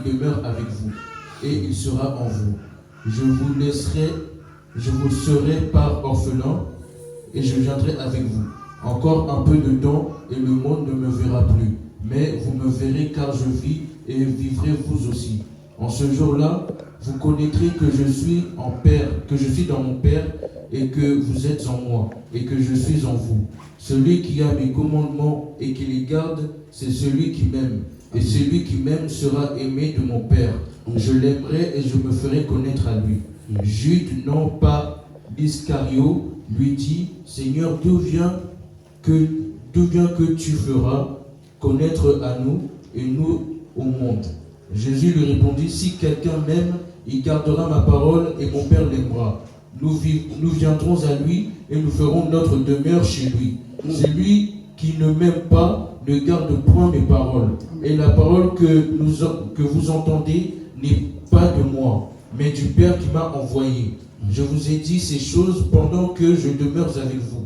demeure avec vous, et il sera en vous. Je vous serai par orphelin, et je viendrai avec vous. Encore un peu de temps, et le monde ne me verra plus. Mais vous me verrez, car je vis, et vivrez vous aussi. En ce jour-là, vous connaîtrez que je suis dans mon Père, et que vous êtes en moi, et que je suis en vous. Celui qui a mes commandements et qui les garde, c'est celui qui m'aime. Et celui qui m'aime sera aimé de mon Père. Je l'aimerai et je me ferai connaître à lui. Jude, non pas Iscario, lui dit, Seigneur, d'où vient que tu feras connaître à nous et nous au monde? Jésus lui répondit, si quelqu'un m'aime, il gardera ma parole et mon Père l'aimera. Nous viendrons à lui et nous ferons notre demeure chez lui. Celui qui ne m'aime pas ne garde point mes paroles. Et la parole que vous entendez n'est pas de moi, mais du Père qui m'a envoyé. Je vous ai dit ces choses pendant que je demeure avec vous.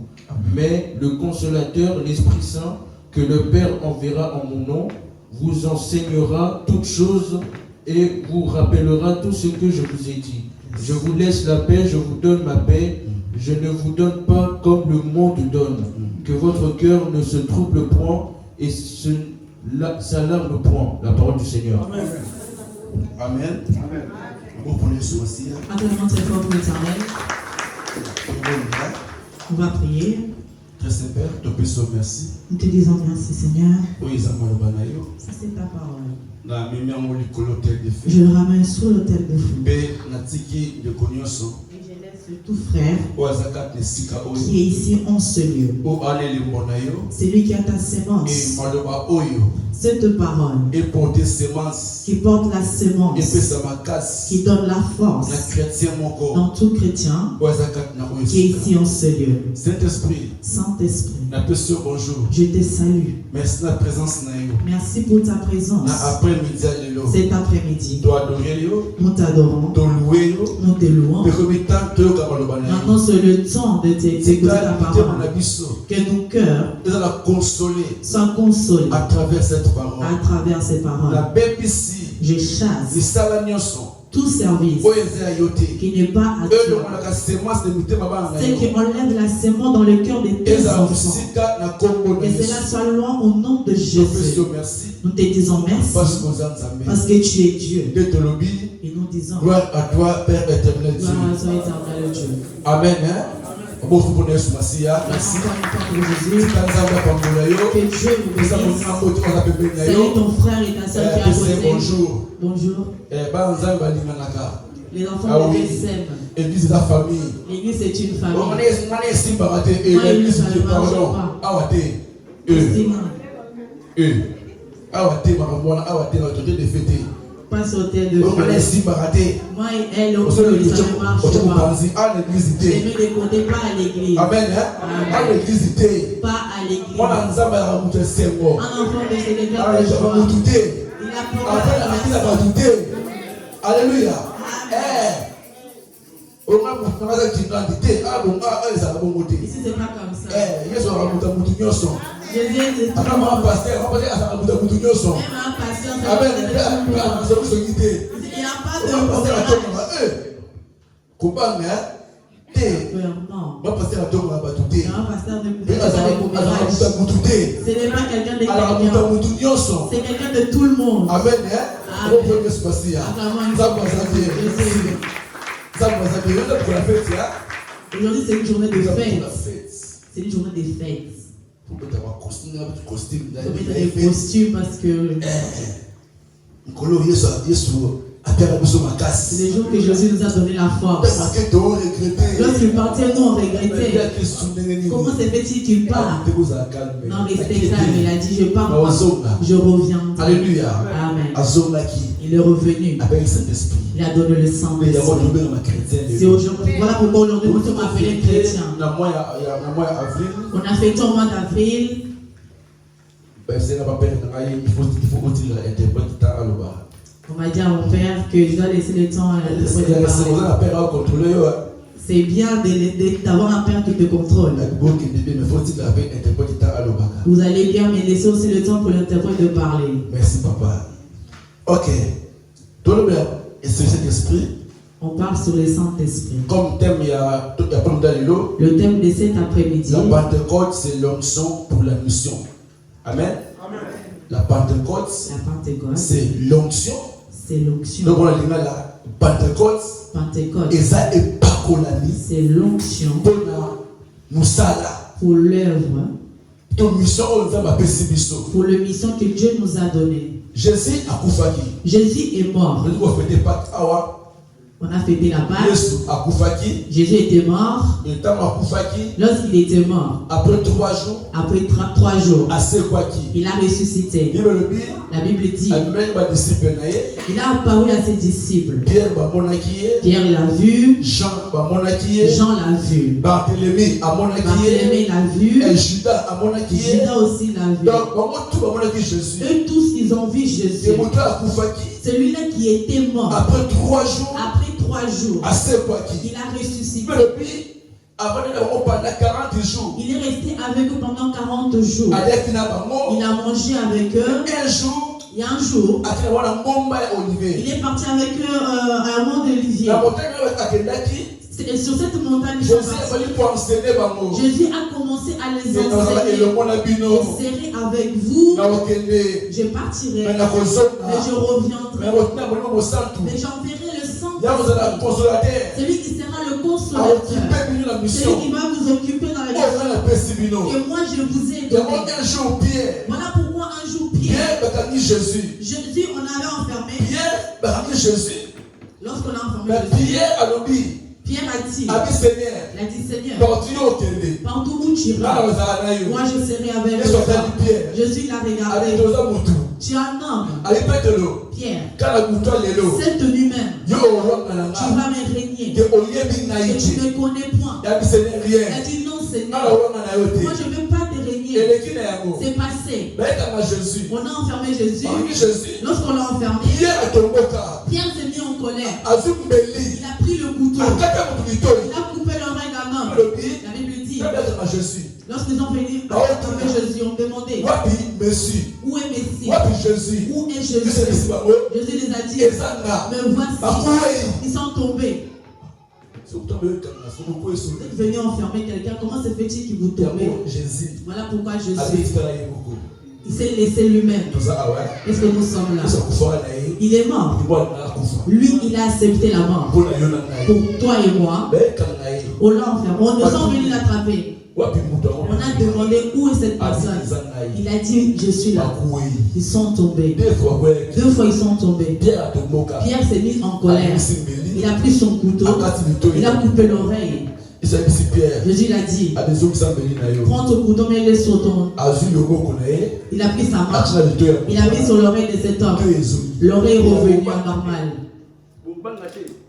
Mais le Consolateur, l'Esprit Saint, que le Père enverra en mon nom, vous enseignera toutes choses et vous rappellera tout ce que je vous ai dit. Je vous laisse la paix, je vous donne ma paix. Je ne vous donne pas comme le monde donne. Que votre cœur ne se trouble point et s'alarme point. La parole du Seigneur. Amen. Amen. Amen. Acclamons très fort pour l'Éternel. On va prier. Très Saint-Père, merci. Nous te disons merci, Seigneur. Ça, c'est ta parole. Je le ramène sur l'autel de feu. Et je laisse tout frère qui est ici en ce lieu. C'est lui qui a ta sémence. Cette parole qui porte la sémence, qui donne la force dans tout chrétien qui est ici en ce lieu. Saint-Esprit, je te salue. Merci la présence. Merci pour ta présence. Cet après-midi, nous t'adorons, nous te louons. Maintenant, c'est le temps de t'écouter ta parole. Que nos cœurs soient consolés à travers cette parole. Je chasse tout service qui n'est pas à toi. C'est qui enlève la sémence dans le cœur de tes enfants. Que cela soit loin au nom de Jésus. Nous te disons merci parce que tu es Dieu. Et nous disons gloire à toi, Père éternel Dieu. Gloire à toi, éternel Dieu. Amen. Merci. Merci que Dieu vous bénisse. Salut ton frère et ta soeur qui est à côté. Bonjour. Bonjour. Les enfants de Dieu s'aiment. L'église est la famille. L'église c'est une famille. Moi, l'église de pardon. Pas sauter de feu. Moi et elle, on ne marche pas. Les mets de côté, pas à l'église. Amen. Pas à l'église. Un enfant de ce quelqu'un de joie. Il a pas. Alléluia. Ici c'est pas comme ça. Jésus est tout le monde. Même un pasteur, il n'y a pas de ce n'est pas quelqu'un de quelqu'un. C'est quelqu'un de tout le monde. Amen. Aujourd'hui c'est une journée de fête. C'est une journée de fête. Il faut mettre des costumes parce que c'est le jour que Jésus nous a donné la force. Lorsqu'il partait, nous on regrettait. Comment se fait-il qu'il part? Non, restez calme. Il a dit je pars pas. Je reviens. Alléluia. Amen. Il est revenu. Il a donné le sang. C'est aujourd'hui. Voilà pourquoi aujourd'hui nous sommes appelés chrétiens. On a fêté au mois d'avril. On va dire à mon père que je dois laisser le temps à la parler. C'est bien d'avoir un père qui te contrôle. Vous allez bien, mais laissez aussi le temps pour l'interprète de parler. Merci papa. Ok. Et c'est cet esprit. On parle sur le Saint-Esprit. Comme thème, il y a le thème de cet après-midi. La Pentecôte, c'est l'onction pour la mission. Amen. La Pentecôte, c'est l'onction. C'est l'onction. Donc on a dit la Pentecôte. Pentecôte. Et ça est pas c'est l'onction. Pour l'œuvre. Pour le mission que Dieu nous a donné. Jésus est mort. On a fêté la Pâque. Jésus était mort. Lorsqu'il était mort, après 3 jours, il a ressuscité. La Bible dit, il a apparu à ses disciples. Pierre l'a vu. Jean l'a vu. Barthélemy l'a vu. Et Judas aussi l'a vu. Eux tous, ils ont vu Jésus. Celui-là qui était mort. Après 3 jours, il a ressuscité. Il est resté avec eux pendant 40 jours. Il a mangé avec eux. Il y a un jour, il est parti avec eux à un mont d'Olivier. Sur cette montagne, Jésus a commencé à les enseigner. Je serai avec vous. Je partirai. Mais je reviendrai. Mais j'enverrai le Saint-Esprit. Celui qui sera le consolateur. Celui qui va vous occuper dans la mission que moi je vous ai donné. Voilà pourquoi un jour Pierre, Jésus, on avait enfermé. Lorsqu'on a enfermé Jésus, Pierre a dit, Seigneur, partout où tu iras, moi je serai avec toi. Jésus l'a regardé. Tu es un homme, Pierre, cette nuit même, tu vas me régner. Et tu ne me connais point. Il a dit non Seigneur, moi je ne veux pas te régner. C'est passé. On a enfermé Jésus. Lorsqu'on l'a enfermé, Pierre s'est mis en colère. Il a pris le couteau. Il a coupé l'oreille d'un homme. La Bible dit, lorsqu'ils ont venu enfermer Jésus, on demandait, où est Messie? Où est Jésus? Jésus les a dit, me voici. Ils sont tombés. Vous êtes venu enfermer quelqu'un, comment se fait-il qu'il vous tombe? Voilà pourquoi Jésus, il s'est laissé lui-même. Est-ce que nous sommes là? Il est mort. Lui, il a accepté la mort. Pour toi et moi, on l'a enfermé. On nous a venus l'attraper. On a demandé où est cette personne. Il a dit, je suis là. Ils sont tombés. 2 fois ils sont tombés. Pierre s'est mis en colère. Il a pris son couteau. Il a coupé l'oreille. Jésus l'a dit, prends ton couteau, mais laisse sur ton. Il a pris sa main. Il a mis sur l'oreille de cet homme. L'oreille est revenue à normal.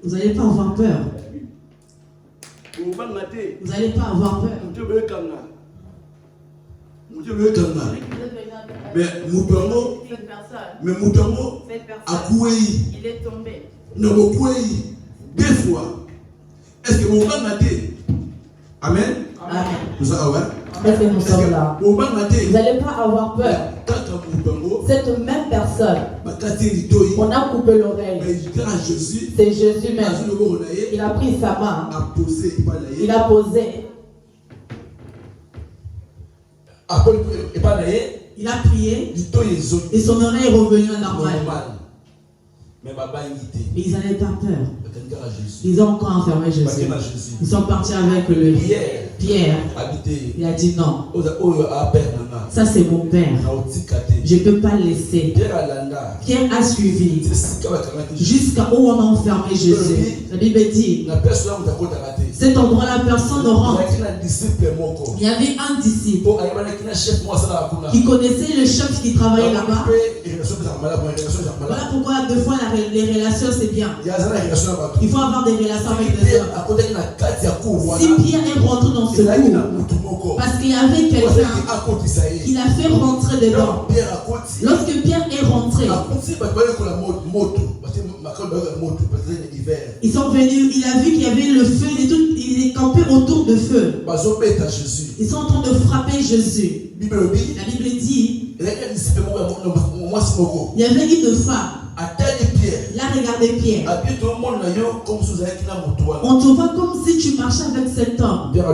Vous n'allez pas avoir peur. Vous n'allez pas avoir peur. Mais Moutongo a coué. Il est tombé. Non, deux fois. Est-ce que vous m'avez Amen. Amen. Est-ce que nous sommes là? Vous n'allez pas avoir peur. Cette même personne, on a coupé l'oreille. C'est Jésus même. Il a pris sa main. Il a posé. Il a prié. Et son oreille est revenue à normal. Mais ils n'avaient pas peur. Ils ont encore enfermé Jésus. Ils sont partis avec le Pierre. Il a dit non. Ça c'est mon père. Je ne peux pas le laisser. Pierre a suivi jusqu'à où on a enfermé Jésus. La Bible dit, cet endroit-là, personne ne rentre. Il y avait un disciple qui connaissait le chef qui travaillait là-bas. Voilà pourquoi 2 fois les relations c'est bien. Il faut avoir des relations avec les hommes. Si Pierre est rentré dans ce cours, parce qu'il y avait quelqu'un qui l'a fait rentrer dedans. Lorsque Pierre est rentré, ils sont venus, il a vu qu'il y avait le feu, il est campé autour de feu. Ils sont en train de frapper Jésus. La Bible dit, il y avait une femme Il a regardé Pierre. On te voit comme si tu marchais avec cet homme. Pierre a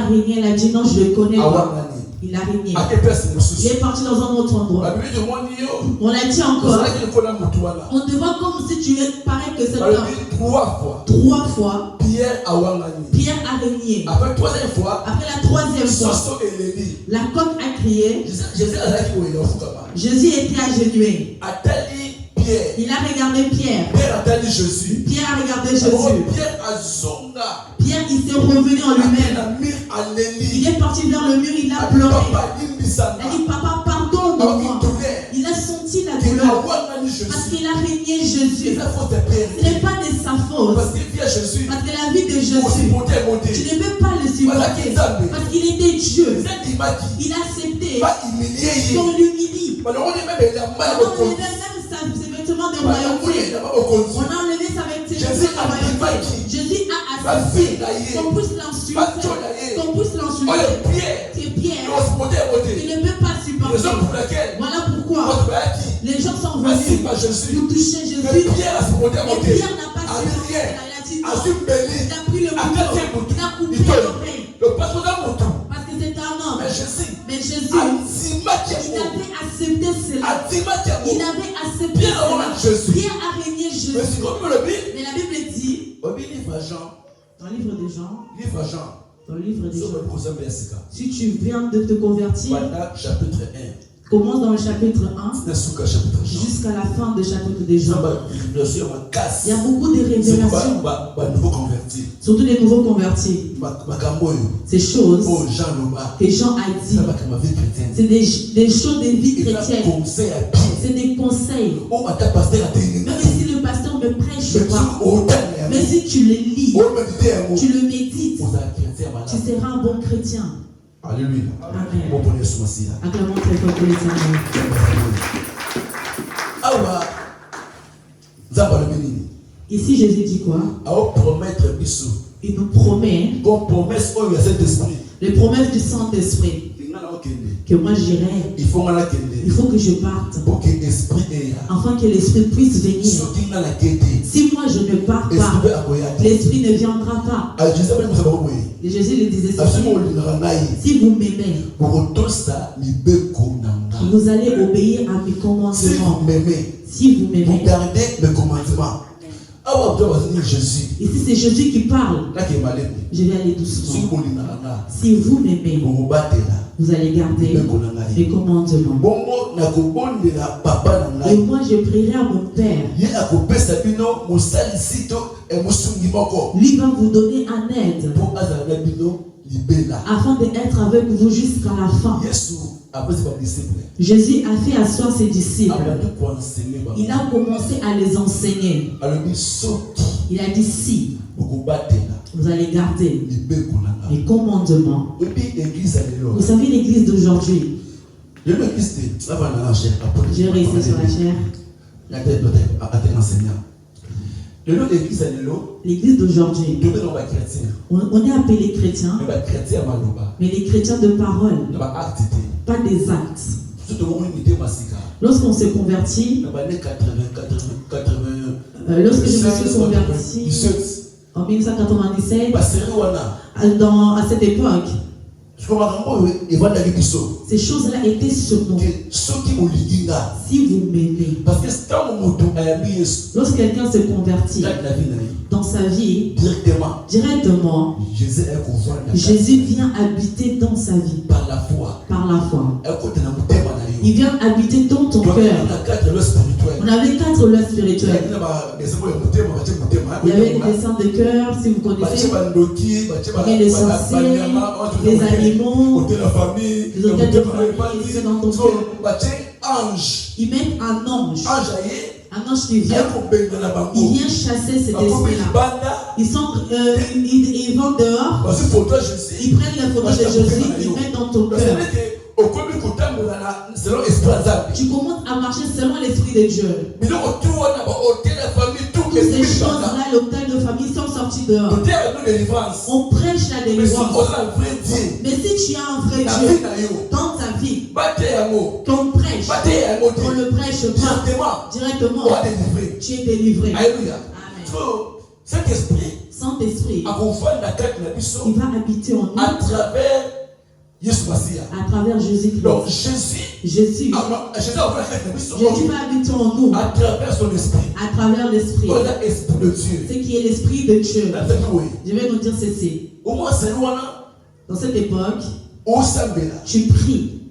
régné, il a dit non, je le connais pas. Il a régné. Il est parti dans un autre endroit. On a dit encore. On te voit comme si tu es pareil que cet homme. 3 fois. Pierre a régné. Après la troisième fois, la coque a crié. Jésus était agenouillé. Il a regardé Pierre. Pierre a regardé Jésus. Pierre, il s'est revenu en lui-même. Il est parti vers le mur, il a pleuré. Il a dit, papa, pardonne-moi. Il a senti la douleur. Parce qu'il a régné Jésus. Ce n'est pas de sa faute. Parce que la vie de Jésus, tu ne peux pas le supporter. Parce qu'il était Dieu. Il a accepté qu'on l'humilie. On a enlevé même ses vêtements de royauté. On a enlevé sa vêtements de royauté. Jésus a accepté qu'on puisse l'insulter. Qu'on puisse l'insulter. C'est Pierre. Il ne peut pas supporter. Voilà pourquoi les gens sont venus pour toucher Jésus. Et Pierre n'a pas supporté. Il a pris le couteau. Il a coupé l'oreille. Parce que c'est un homme. Mais Jésus, il avait accepté cela. Il avait accepté cela. Pierre a régné Jésus. Mais la Bible dit, dans le livre de Jean, si tu viens de te convertir, commence dans le chapitre 1 jusqu'à la fin du chapitre de Jean. Il y a beaucoup de révélations, surtout des nouveaux convertis. Ces choses que Jean a dit, c'est des choses de vie chrétienne. C'est des conseils. Même si le pasteur ne prêche pas, mais si tu le lis, tu le médites, tu seras un bon chrétien. Alléluia. Amen. Acclamons très fort pour l'Éternel. Ici, Jésus dit quoi? Il nous promet les promesses du Saint-Esprit. Que moi j'irai. Il faut que je parte. Afin que l'Esprit puisse venir. Si moi je ne pars pas, l'Esprit ne viendra pas. Et Jésus le disait ceci. Si vous m'aimez, vous allez obéir à mes commandements. Si vous m'aimez, vous gardez mes commandements. Ici c'est Jésus qui parle. Je vais aller doucement. Si vous m'aimez, vous allez garder mes commandements. Et moi je prierai à mon Père. Lui va vous donner un aide afin d'être avec vous jusqu'à la fin. Jésus a fait asseoir ses disciples. Il a commencé à les enseigner. Il a dit si vous allez garder les commandements. Vous savez l'église d'aujourd'hui. J'ai réussi sur la chair. L'église d'aujourd'hui, on est appelé chrétiens, mais les chrétiens de parole, pas des actes. Lorsqu'on s'est converti, lorsque je me suis converti en 1997, à cette époque, ces choses-là étaient sur nous. Si vous m'aimez, lorsque quelqu'un se convertit dans sa vie, directement, Jésus vient habiter dans sa vie par la foi. Il vient habiter dans ton cœur. On avait 4 lois spirituelles. Il y avait les desseins de cœur, si vous connaissez. Il y avait les sorciers, les animaux, les hôtels de famille, ceux dans ton cœur. Ils mettent un ange. Un ange qui vient, il vient chasser cet esprit-là. Ils vont dehors, ils prennent la photo de Jésus, ils mettent dans ton cœur. Tu commences à marcher selon l'esprit de Dieu. Toutes ces choses-là, l'hôtel de famille sont sortis dehors. On prêche la délivrance. Mais si tu as un vrai Dieu dans ta vie, qu'on prêche, prêche, on ne prêche pas directement, tu es délivré. Alléluia. Amen. Cet esprit, Saint-Esprit, il va habiter en nous à travers Jésus-Christ. Donc Jésus va habiter en nous à travers son esprit. À travers l'esprit. L'esprit de Dieu. Ce qui est l'esprit de Dieu. Je vais nous dire ceci. Dans cette époque, tu pries.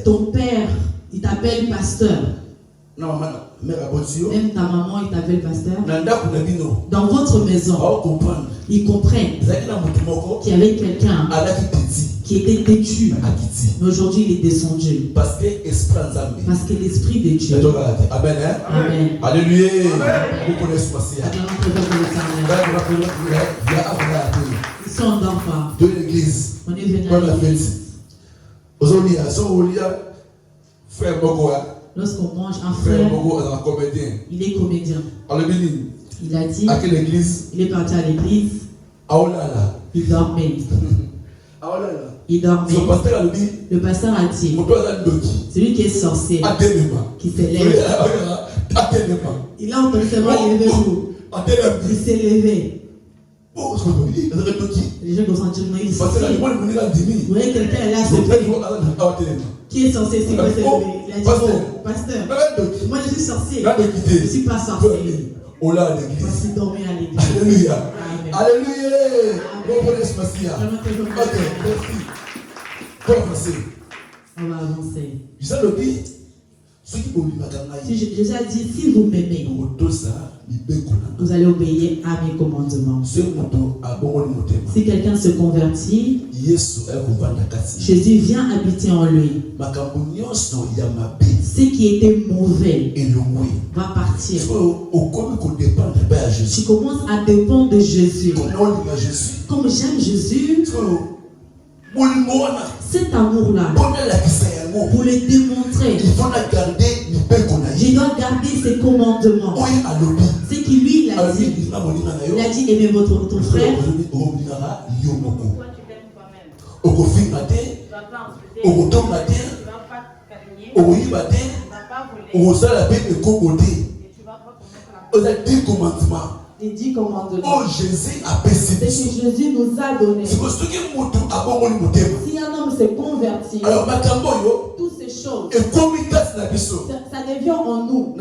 Ton père, il t'appelle pasteur. Même ta maman, il t'appelle pasteur. Dans votre maison, ils comprennent qu'il y avait quelqu'un qui était têtu. Mais aujourd'hui, il est descendu. Parce que l'esprit de Dieu. Amen. Amen. Alléluia. Ils sont en enfant. De l'église. On est venu à l'église. Lorsqu'on mange un frère, il est comédien. Il a dit, il est parti à l'église, il dormait. Il dormait. Le pasteur a dit, celui qui est sorcier, qui s'élève, il a entendu sa voix, il s'est levé. Les gens vont sentir qu'il est sorcier. Vous voyez quelqu'un est là, qui est sorcier, c'est quoi, il a dit, oh, pasteur, moi je suis sorcier, je ne suis pas sorcier. Parce qu'il dormait à l'église. Alléluia. Alléluia. On va avancer. Jésus a dit, si vous m'aimez, vous allez obéir à mes commandements. Si quelqu'un se convertit, Jésus vient habiter en lui. Ce qui était mauvais va partir. Tu commences à dépendre de Jésus. Comme j'aime Jésus, cet amour-là, pour le démontrer, je dois garder ses commandements. C'est qui lui, il a dit, aimez ton frère. Les 10 commandements. Oh, Jésus a c'est que Jésus nous a donné. Si un homme s'est converti, toutes ces choses, ça devient en nous.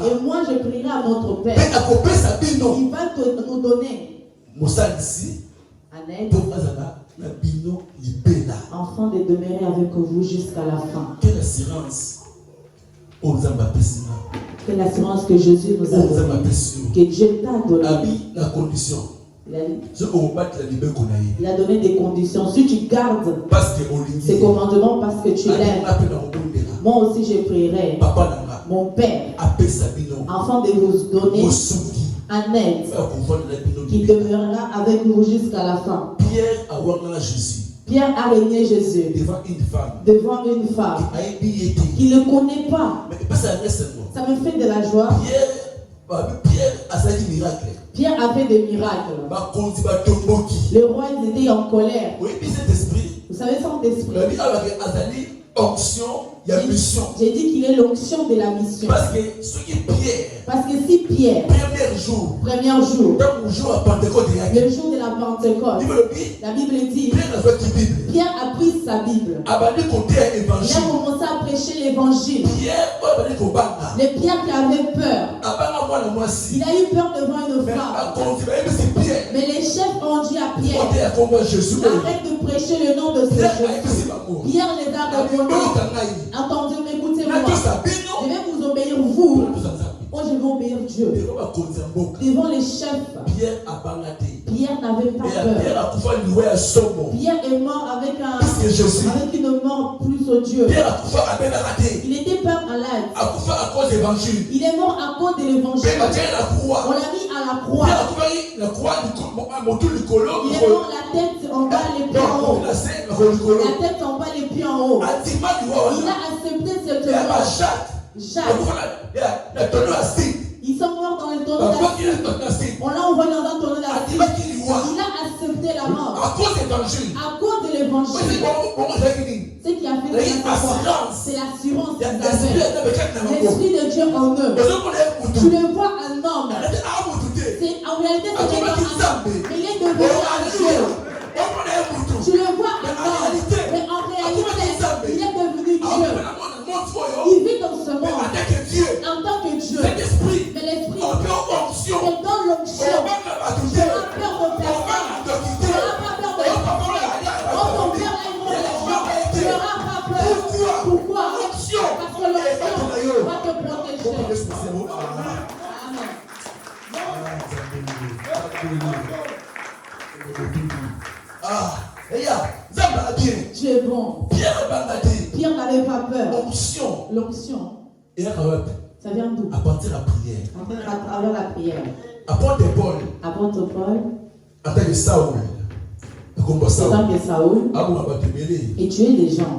Et moi je prierai à notre Père. Il va nous donner un aide, afin de demeurer avec vous jusqu'à la fin. Quelle assurance que l'assurance que Jésus nous a donnée, que Dieu t'a donné. La condition. Il a donné des conditions. Si tu gardes ces commandements parce que tu l'aimes, moi aussi je prierai mon Père afin de vous donner un aide qui demeurera avec vous jusqu'à la fin. Pierre a régné Jésus devant une femme qui ne le connaît pas. Ça me fait de la joie. Pierre a fait des miracles. Le roi était en colère. Vous savez, son esprit. J'ai dit qu'il est l'onction de la mission. Parce que si Pierre, premier jour, le jour de la Pentecôte, la Bible dit, Pierre a pris sa Bible. Il a commencé à prêcher l'évangile. Le Pierre qui avait peur, il a eu peur devant une femme. Mais les chefs ont dit à Pierre, arrête de prêcher le nom de ce Jésus. Pierre les a répondus, attendez, écoutez-moi. Je vais vous obéir, vous. Moi, je vais obéir Dieu. Devant les chefs, Pierre n'avait pas peur. Pierre est mort avec une mort plus odieuse. Il était pas malade. Il est mort à cause de l'évangile. On l'a mis à la croix. Il est mort la tête en bas, les pieds en haut. La tête en bas, les pieds en haut. Il a accepté cette mort. Jacques. Ils sont morts dans le tonneau d'acide. On l'a envoyé dans un tonneau d'acide. Il a accepté la mort. À cause de l'évangile. À cause de l'évangile. Ce qui a fait c'est l'assurance qu'ils avaient. L'Esprit de Dieu en eux. Tu le vois un homme. En réalité, c'est un homme. Mais il est devenu un Dieu. Tu le vois un homme. Mais en réalité, il est devenu Dieu. Il vit dans ce monde en tant que Dieu. Mais l'Esprit te donne l'onction. Tu n'auras peur de personne. Tu n'auras pas peur de personne. Quand ton père est mort, tu n'auras pas peur. Pourquoi? Parce que l'onction va te protéger. Tu es bon. Pierre n'avait pas peur. L'onction. Ça vient d'où? À partir de la prière. À travers la prière. Apôtre Paul. En tant que Saoul. En tant que Saoul. Et tuer des gens.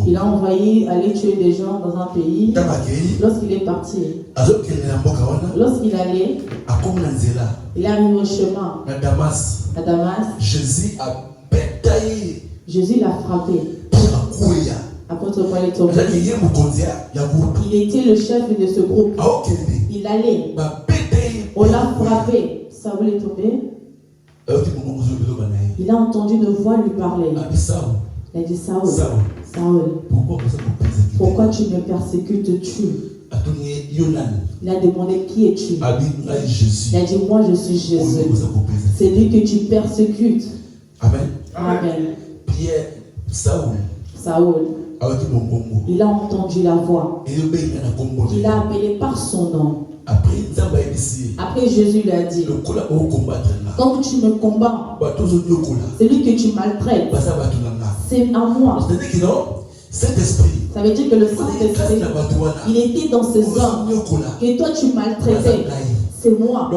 Il a envoyé aller tuer des gens dans un pays. Lorsqu'il est parti, lorsqu'il allait, il est arrivé au chemin à Damas. Jésus l'a frappé. Apôtre Paul est tombé. Il était le chef de ce groupe. Il allait. On l'a frappé. Saoul est tombé. Il a entendu une voix lui parler. Il a dit Saoul, pourquoi tu me persécutes, tu? Il a demandé qui es-tu? Il a dit moi je suis Jésus. C'est lui que tu persécutes. Amen. Pierre, Saoul. Il a entendu la voix. Il a appelé par son nom. Après Jésus lui a dit, quand tu me combats, celui que tu maltraites, c'est à moi. Ça veut dire que le Saint-Esprit, il était dans ces hommes que toi tu maltraitais. C'est moi.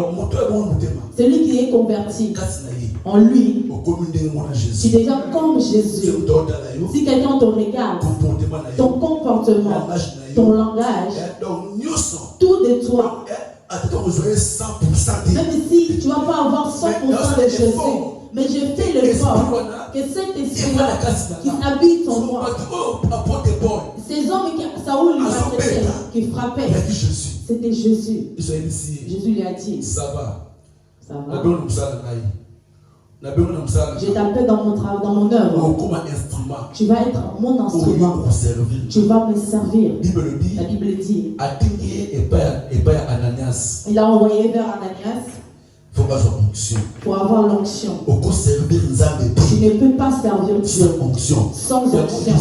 Celui qui est converti en lui, tu es déjà comme Jésus. Si quelqu'un te regarde, ton comportement, ton langage, tout de toi, même si tu ne vas pas avoir 100% de Jésus, mais je fais l'effort que cet esprit-là qui habite en moi, ces hommes qui Saoul qui frappaient, c'était Jésus. Jésus lui a dit, ça va. Je t'appelle dans mon travail, dans mon œuvre. Tu vas être mon instrument. Tu vas me servir. La Bible dit. Il a envoyé vers Ananias. Pour avoir l'onction. Tu ne peux pas servir Dieu sans onction.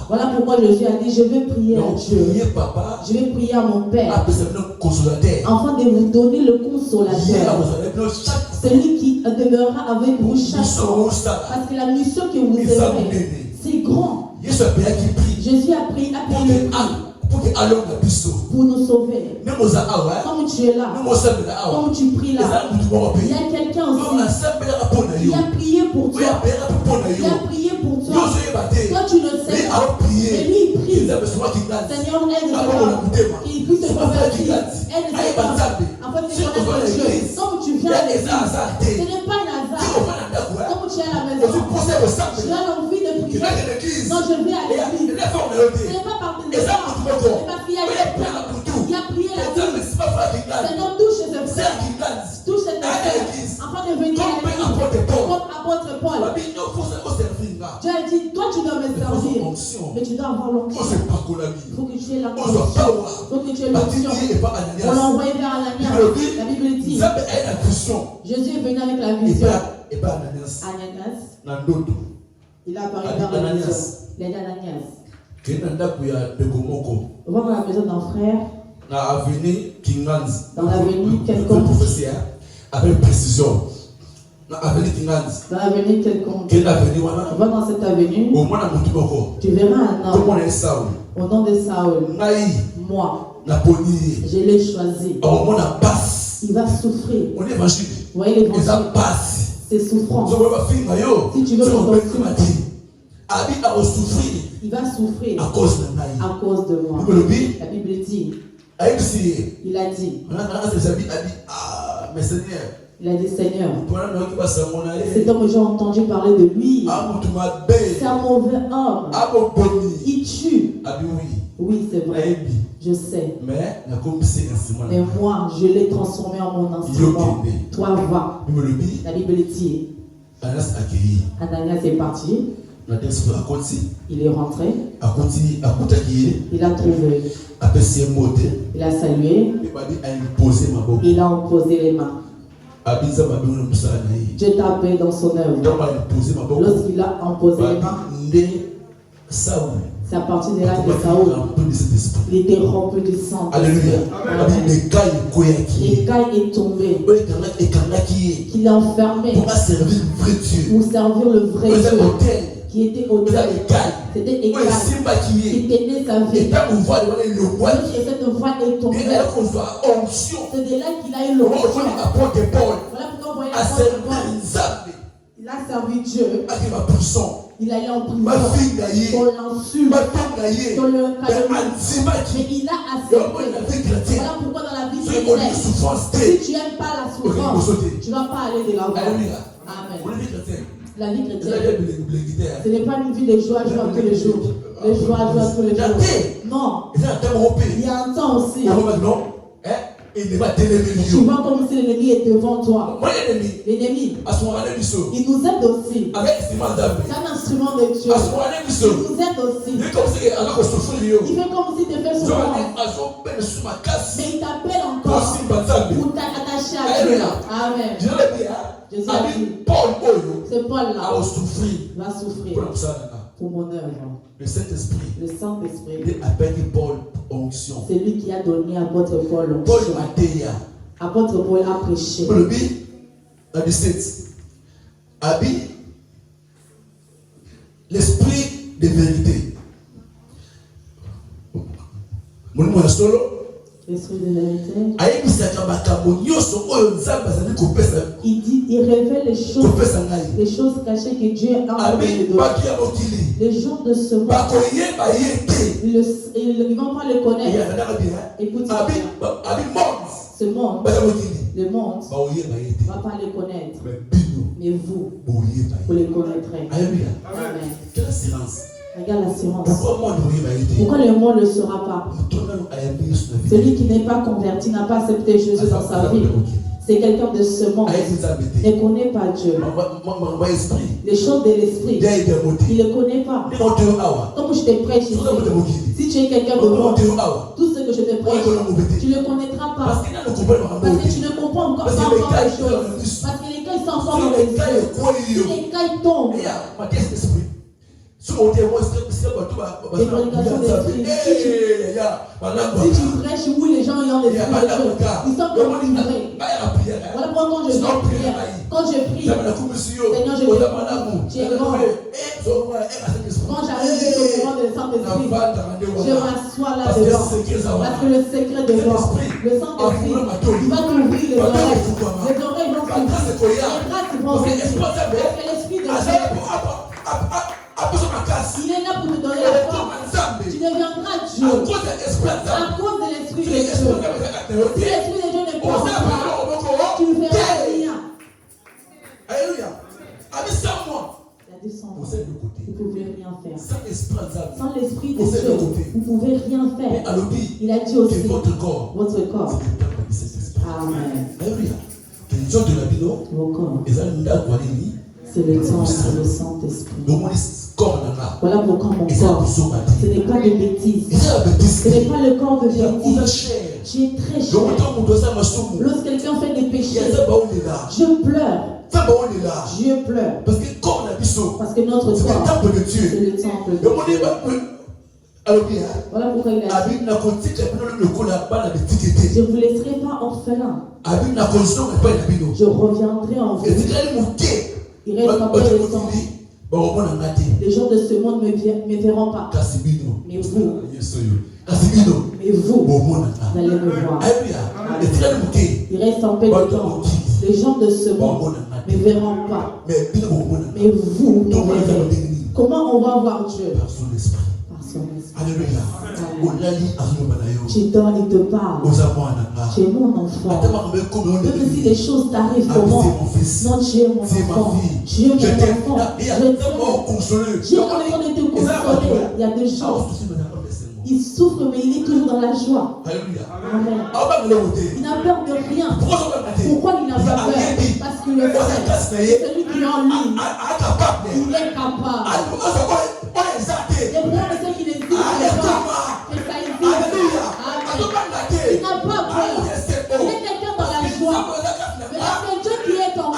Voilà pourquoi Jésus a dit, je vais prier à Dieu. Je vais prier à mon Père afin de vous donner le consolateur. Celui qui demeurera avec vous chaque jour. Parce que la mission que vous avez, c'est grand. Jésus a prié le pour nous sauver. Comme tu es là, comme tu pries là, il y a quelqu'un aussi qui a prié pour toi. Il a prié pour toi. Toi tu ne sais pas. Mais lui il prie. Seigneur, aide-moi qu'il puisse se convertir. Aide-moi afin de connaître Dieu. Comme tu viens à l'église, ce n'est pas un hasard. Comme tu es à la maison, tu as l'envie de prier. Non, je vais à l'église. Ce n'est pas par tes efforts, mais parce qu'il y a quelqu'un qui a prié la nuit. Seigneur, touche ce frère, touche cette frère, afin de venir à l'église comme apôtre Paul. Dieu a dit, toi tu dois me servir, mais tu dois avoir l'onction. Il faut que tu aies la conviction. Il faut que tu aies l'onction. On l'a envoyé vers Ananias. La Bible dit, Jésus est venu avec la vision. Ananias, il a apparu vers la vision. Il a dit Ananias, va dans la maison d'un frère. Dans l'avenue quelconque. Avec précision. Dans l'avenue quelconque. Va dans cette avenue. Tu verras un homme au nom de Saoul. Moi, je l'ai choisi. Il va souffrir. Vous voyez l'évangile, c'est souffrant. Si tu veux il va souffrir à cause de moi. La Bible dit, Il a dit, il a dit, Seigneur, cet homme, j'ai entendu parler de lui. C'est un mauvais homme. Il tue. Oui, c'est vrai. Je sais. Mais moi, je l'ai transformé en mon instrument. Toi, va. La Bible dit, Ananias est parti. Il est rentré. Il a trouvé. Il a salué. Il a imposé les mains. Dieu t'a appelé dans son œuvre. Lorsqu'il a imposé les mains, c'est à partir de là que Saoul, il était rempli du sang. L'écaille est tombée. Qu'il a enfermé pour servir le vrai Dieu. Qui était au-delà. C'était écaille. Qui tenait sa vie. Et cette voix est tombée. C'est de là qu'il a eu l'onction. Voilà pourquoi on voyait l'apôtre Paul. Il a servi Dieu. Il allait en prison. On l'insulte. On le calomnie. Mais il a accepté. Voilà pourquoi dans la vie chrétienne, si tu n'aimes pas la souffrance, tu ne vas pas aller de l'avant. Amen. La vie chrétienne, ce n'est pas une vie de joie tous les jours. De joie tous les jours. Non. Il y a un temps aussi. Tu vois comme si l'ennemi est devant toi. L'ennemi, il nous aide aussi. C'est un instrument de Dieu. Il nous aide aussi. Il fait comme s'il te fait souffrance. Mais il t'appelle encore pour t'attacher à Dieu. Amen. Jésus a dit, ce Paul-là va souffrir pour mon œuvre. Le Saint-Esprit, c'est lui qui a donné à votre Paul l'onction. Apôtre Paul a prêché. L'esprit de vérité. L'esprit de vérité. Il révèle les choses cachées que Dieu a envoyées de les gens de ce monde. Ils ne vont pas le connaître. Écoutez bien. Ce monde, le monde ne va pas le connaître. Mais vous les connaîtrez. Amen. Quelle assurance. Regarde l'assurance. Pourquoi le monde ne le saura pas? Celui qui n'est pas converti, n'a pas accepté Jésus dans sa vie. C'est quelqu'un de ce monde. Ne connaît pas Dieu. Les choses de l'esprit, il ne connaît pas. Comme je te prêche ici, si tu es quelqu'un de monde, tout ce que je te prêche, tu ne le connaîtras pas. Parce que tu ne comprends encore pas les choses. Parce que les cailles sont encore dans les yeux. Si les cailles tombent, si tu prêches où les gens ont les yeux, ils sont comme livrés. Voilà pourquoi quand je prie, Seigneur, je te prie, tu es grand. Quand j'arrive au courant de Saint-Esprit, je m'assois là devant. Parce que le secret de moi, le Saint-Esprit, il va t'ouvrir les oreilles. Les oreilles vont s'ouvrir. Les grâces vont venir. Parce que l'Esprit de Dieu, il est là pour te donner la force. Tu deviendras Dieu à cause de l'Esprit de Dieu. Si l'Esprit de Dieu ne parle pas, tu ne feras rien. Alléluia. Avec ça, moi, vous ne pouvez rien faire. Sans l'Esprit de Dieu, vous ne pouvez rien faire. Il a dit aussi votre corps. Amen. Alléluia. Vos corps. C'est le temps de le Saint-Esprit. Voilà pourquoi mon corps, ce n'est pas de bêtises. Ce n'est pas le corps de bêtises. Tu es très cher. Lorsque quelqu'un fait des péchés, je pleure. Dieu pleure. Parce que notre corps, c'est le temple de Dieu. Voilà pourquoi il a dit, je ne vous laisserai pas orphelin. Je reviendrai en vous. Il reste pas le temps. Les gens de ce monde ne me verront pas. Mais vous, vous allez me voir. Il reste un peu de temps. Les gens de ce monde ne me verront pas. Mais vous, comment on va voir Dieu? Par Alléluia. Tu donnes, il te parle. Tu es mon enfant. Même si les choses t'arrivent, comment? Non, tu es mon enfant. Tu es mon enfant. J'ai envie de te consoler. Il y a des gens. Il souffre, mais il est toujours dans la joie. Alléluia. Amen. Il n'a peur de rien. Pourquoi il n'a pas peur? Parce que le Père, celui qui est en lui, il est capable. Et pour ceux qui n'existent pas, que ça existe. Amen. Il n'a pas peur. Il est quelqu'un dans la joie. Mais parce que Dieu qui est en moi,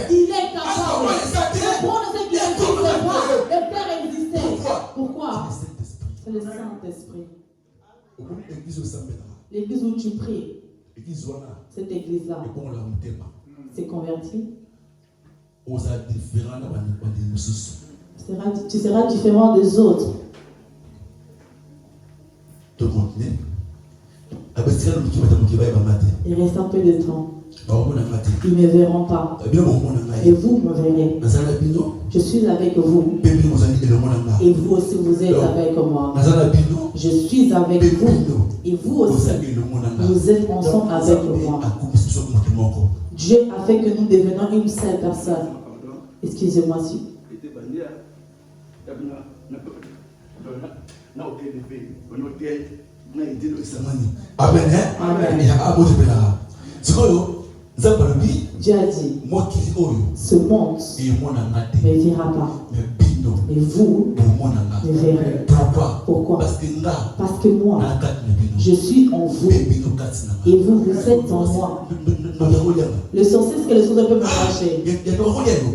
il est capable. Et pour ceux qui n'existent pas, le Père existait. Pourquoi? C'est le Saint-Esprit. L'église où tu pries, cette église-là, s'est convertie. Tu seras différent des autres. Il reste un peu de temps. Ils ne me verront pas. Et vous me verrez. Je suis avec vous. Et vous aussi, vous êtes avec moi. Je suis avec vous. Et vous aussi, vous êtes ensemble avec moi. Dieu a fait que nous devenions une seule personne. Excusez-moi si. Amen. Dieu a dit, ce monde ne verra pas. Et vous ne verrez. Pourquoi? Parce que moi, je suis en vous. Et vous, vous êtes en moi. Le sorcier, est-ce que le sorcier peut me manger?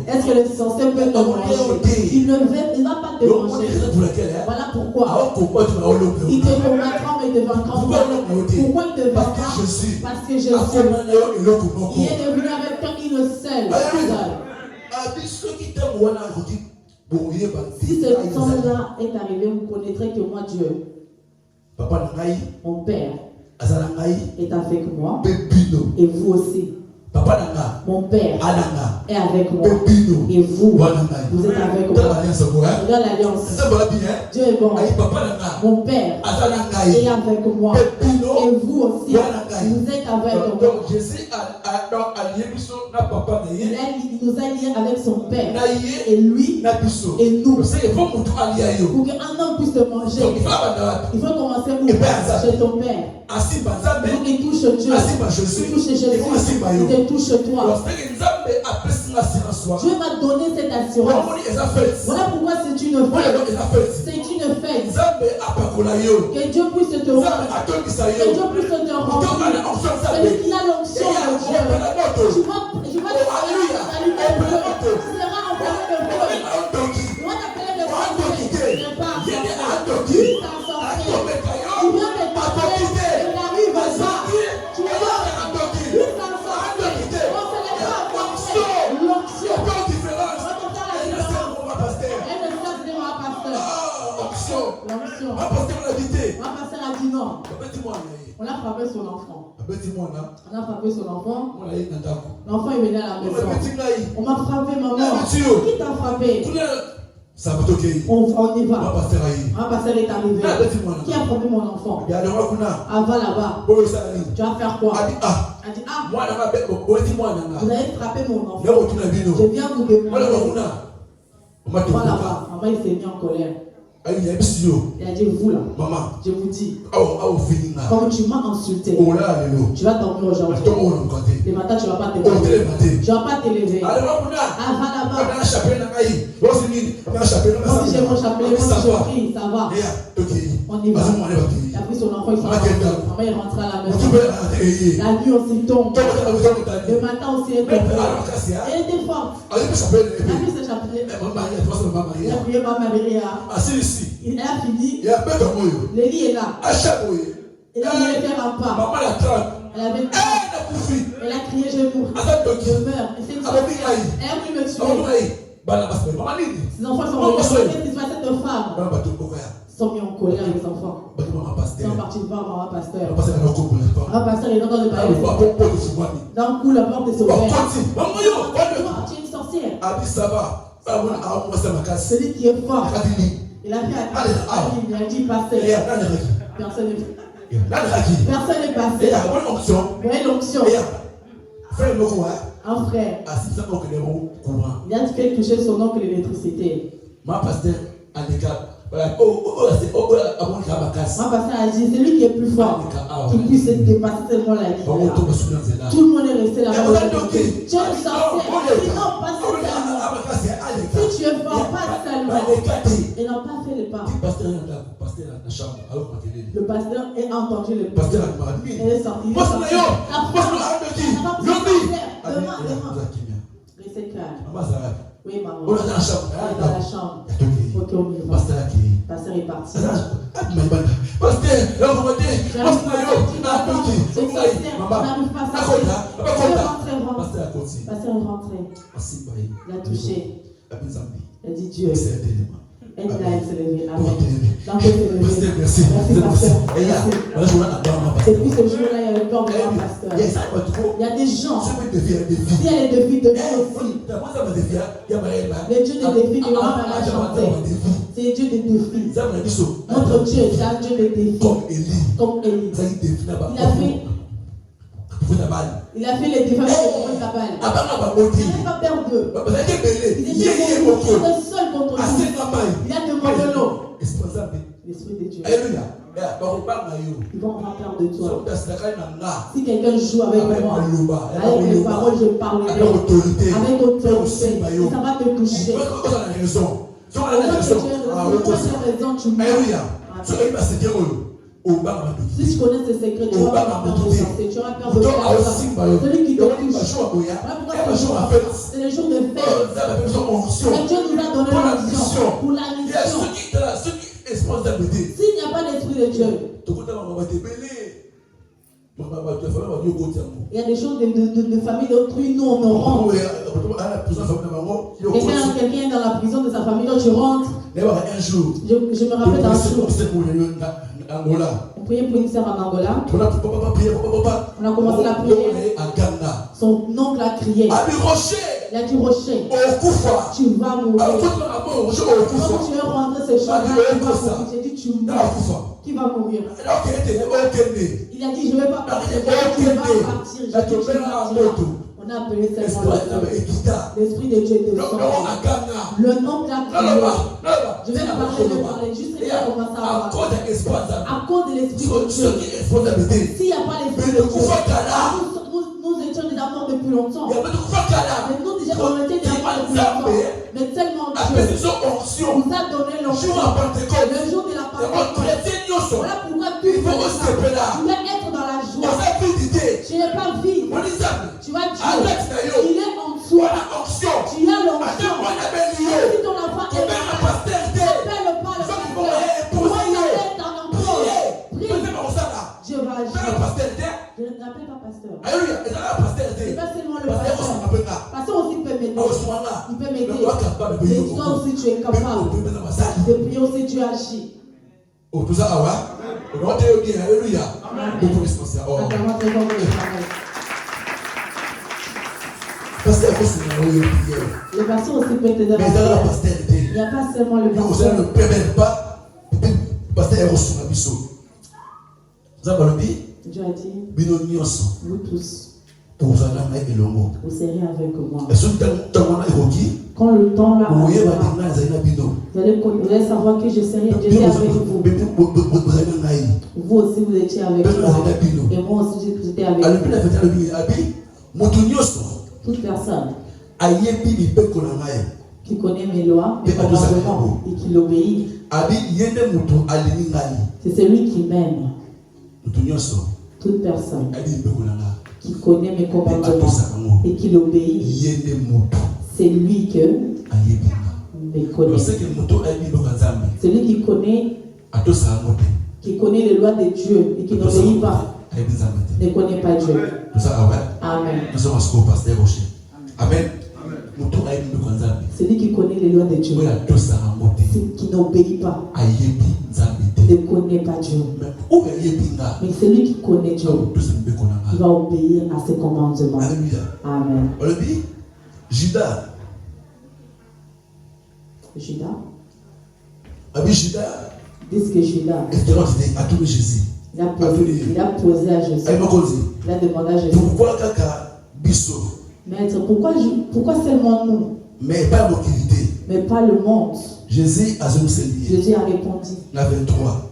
Est-ce que le sorcier peut te manger? Il ne va pas te manger. Voilà pourquoi. Il te combattra, mais il te vaincra. Pourquoi il te vaincra? Parce que je suis. Il est devenu avec toi une seule. Si ce temps-là est arrivé, vous connaîtrez que moi, Dieu, mon Père, est avec moi. Et vous aussi. Mon Père est avec moi. Et vous, vous êtes avec moi. Dans l'alliance. Dieu est bon. Mon Père est avec moi. Et vous aussi, vous êtes avec moi. Il nous a liés avec son Père. Et lui et nous. Pour qu'un homme puisse te manger, il faut commencer où? Chez ton Père. Il faut qu'il touche Dieu. Il touche Jésus. Il te touche toi. Dieu m'a donné cette assurance. Voilà pourquoi c'est une fête. C'est une fête. Que Dieu puisse te rendre. Que Dieu puisse te rendre. Celui qui a l'onction de Dieu. Tu vas t'allumer le feu. Tu seras enfermé de feu. Tu vas t'appeler le feu. Ne pas sortir. Tu viens de t'appeler. Et n'arrive pas. Tu vas on a frappé son enfant. On a frappé son enfant. L'enfant est venu à la maison. On m'a frappé, maman. Qui t'a frappé? On y va. Un pasteur est arrivé. Qui a frappé mon enfant? Va là-bas. Tu vas faire quoi? Elle dit, vous avez frappé mon enfant. Je viens vous demander. Voilà, maman, il s'est mis en colère. Il a dit, vous là, maman, je vous dis, comme tu m'as insulté, tu vas dormir aujourd'hui. Le matin, tu ne vas pas te lever. Tu ne vas pas te lever. Va là-bas. Moi, si j'ai mon chapelet, moi, si je prie, ça va. On y va. Il a pris son enfant, il s'en va. Maman est rentrée à la maison. La nuit aussi tombe. Le matin aussi est tombé. Elle était forte. Elle a pris ce chapelet. Il a prié ma Marie. Il a fini. Le lit est là. Et là, il voulait faire un pas. Elle avait peur. Elle a crié, je meurs. Je meurs. Et c'est une sorcière. Elle a voulu me tuer. Ses enfants sont revenus. Qu'est-ce qui se passe? Cette femme sont mis en colère, les enfants. Ils sont partis voir maman pasteur. Maman pasteur est dans le palais. D'un coup, la porte est ouverte. Tu es une sorcière. Celui qui est fort. Il a dit passer. Personne n'est passé. Il y a l'onction. Un frère. Il a fait toucher son oncle l'électricité. Ma pasteur a dit c'est lui qui est plus fort, qui puisse dépasser seulement la vie. Tout le monde est resté là-bas. Tu es sorcier, sinon pas seulement. Si tu es fort, pas seulement. Et n'a pas fait le pas. Le pasteur a entendu le pas. Il est sorti. Demain. Restez calme. Oui, maman. On est dans la chambre. Ok, on y va. Pasteur est parti. Pasteur est rentré. Il a touché. Il a dit Dieu. Et il a accéléré. Amen. Merci, pasteur. Depuis ce jour-là, il y a le corps de mon pasteur. Il y a des gens. S'il y a des défis de nous aussi. Le Dieu des défis de l'homme a chanté. C'est le Dieu des défis. Notre Dieu est un Dieu des défis. Comme Élie. Il a fait les défis avec le Kabal. Il n'avait pas peur d'eux. Il était seul contre nous. Il a demandé l'eau. L'Esprit de Dieu. Alléluia. Ils vont avoir peur de toi. Si quelqu'un joue avec moi, avec mes paroles, je parlerai avec autorité. Ça va te toucher. Si tu connais ces secrets, tu vas pas peur de chanter. Tu auras peur de faire. Celui qui te touche. C'est le jour de fête. Et Dieu nous a donné la mission. Pour la mission. S'il n'y a pas l'Esprit de Dieu, il y a des choses de famille d'autrui, nous on me rend. Quelqu'un est dans la prison de sa famille, donc tu rentres. Je me rappelle d'un jour. On priait pour une sœur en Angola. On a commencé la prière. Son oncle a crié. Il a dit Rocher, tu vas mourir. Quand tu es rentré ce soir-là, tu vas mourir. J'ai dit tu meurs. Qui va mourir? Il a dit je ne vais pas partir. Tu vas partir. J'ai dit tu vas partir. On a appelé seulement l'Esprit de Dieu descend. Le nom de la prière. Je vais parler, juste on va savoir. À cause de l'Esprit de Dieu. S'il n'y a pas l'Esprit de Dieu, nous étions déjà morts depuis longtemps. Mais nous déjà on était déjà morts depuis longtemps. Mais tellement Dieu nous a donné l'onction. Le jour de la Pentecôte. Voilà pourquoi tu dois être dans la joie. Tu n'es pas vide. Tu vas Dieu. Il est en toi. Tu as l'onction. Si ton enfant est malade, n'appelle pas le pasteur. Toi, il est dans l'emploi. Prie. Dieu va agir. Je n'appelle pas pasteur. C'est pas seulement le pasteur. Pasteur aussi peut m'aider. Il peut m'aider. Mais toi aussi tu es capable de prier aussi, Dieu agit. Alléluia. Le pasteur aussi peut t'aider. Il n'y a pas seulement le pasteur. Dieu a dit, vous tous, vous serez avec moi. Quand le temps là arrivera, vous allez savoir que j'étais avec vous. Vous aussi vous étiez avec moi. Et moi aussi j'étais avec vous. Toute personne qui connaît mes lois, mes commandements et qui l'obéit, c'est celui qui m'aime. Toute personne qui connaît mes commandements et qui l'obéit, c'est lui que me connaît. Celui qui connaît les lois de Dieu et qui n'obéit pas ne connaît pas Dieu. Amen. Amen. Celui qui connaît les lois de Dieu, qui n'obéit pas, ne connaît pas Dieu. Mais celui qui connaît Dieu, il va obéir à ses commandements. Amen. Judas. Disent que Judas, il a posé à Jésus. Il a demandé à Jésus. Maître, pourquoi seulement nous? Mais pas l'autorité. Mais pas le monde. Jésus a répondu. La 23.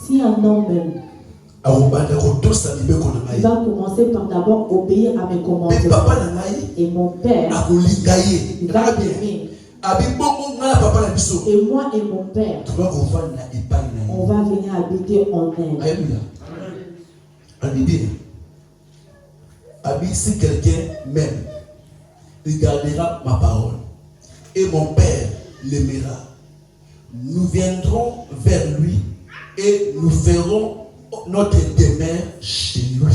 Si un homme même, il va commencer par d'abord obéir à mes commandements. Et mon Père, il va m'aimer. Et moi et mon Père, on va venir habiter en elle. Si quelqu'un m'aime, il gardera ma parole. Et mon Père l'aimera. Nous viendrons vers lui et nous ferons notre demeure chez lui.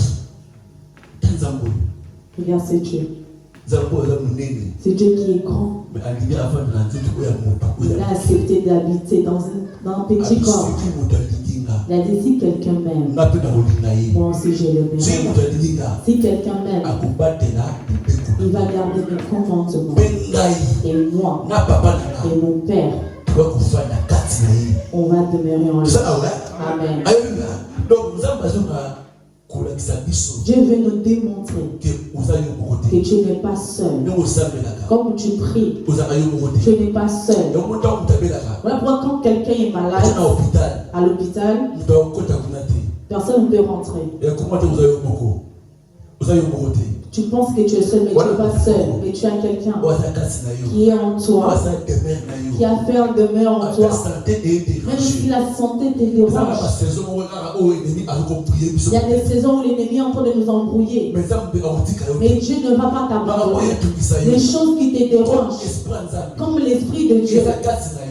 Regarde, c'est Dieu. C'est Dieu qui est grand. Il a accepté d'habiter dans un petit corps. Il a dit si quelqu'un m'aime, moi aussi je le m'aime. Si quelqu'un m'aime, il va garder mes commandements. Et moi, et mon Père, on va demeurer en lui. Amen. Dieu veut nous démontrer que tu n'es pas seul. Comme tu pries, tu n'es pas seul. Voilà pourquoi quand quelqu'un est malade à l'hôpital, personne ne peut rentrer. Tu penses que tu es seul, mais tu n'es pas seul. Mais tu as quelqu'un qui est en toi, qui a fait un demeure en toi. Même si la santé te dérange, il y a des saisons où l'ennemi est en train de nous embrouiller. Mais Dieu ne va pas t'abandonner. Les choses qui te dérangent, comme l'Esprit de Dieu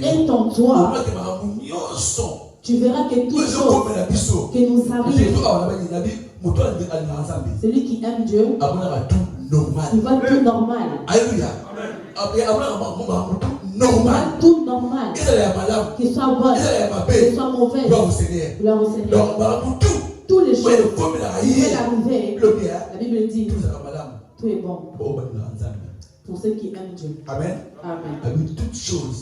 est en toi, tu verras que toutes choses que nous arrivent, celui qui aime Dieu, il va tout normal. Alléluia. Il va tout normal. Qu'il soit bon, qu'il soit mauvais. Gloire au Seigneur. Toutes les choses qui peuvent arriver, la Bible dit, tout est bon pour ceux qui aiment Dieu. Amen. Amen. Toutes choses.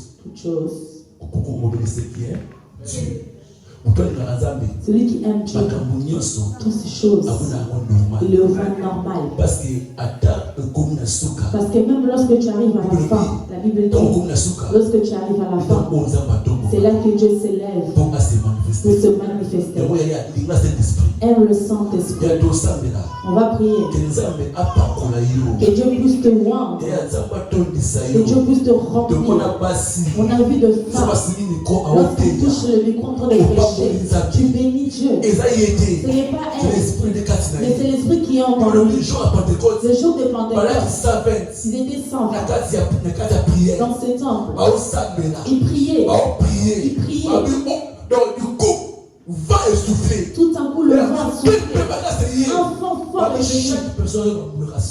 Dieu. Celui qui aime Dieu, toutes ces choses, il le voit normal. Parce que même lorsque tu arrives à la fin, la Bible dit, lorsque tu arrives à la fin, c'est là que Dieu s'élève pour se manifester. Aime le Saint-Esprit. On va prier. Que Dieu puisse te voir. Que Dieu puisse te remplir. On a vu de femmes. Lorsqu'ils touchent le micro en train de prêcher, tu bénis Dieu. Ce n'est pas elle, mais c'est l'Esprit qui est en moi. Le jour de Pentecôte, ils étaient 100 dans ce temple. Ils priaient. Donc du coup, va essouffler. Tout un coup, le vent soufflait. Un vent fort est venu.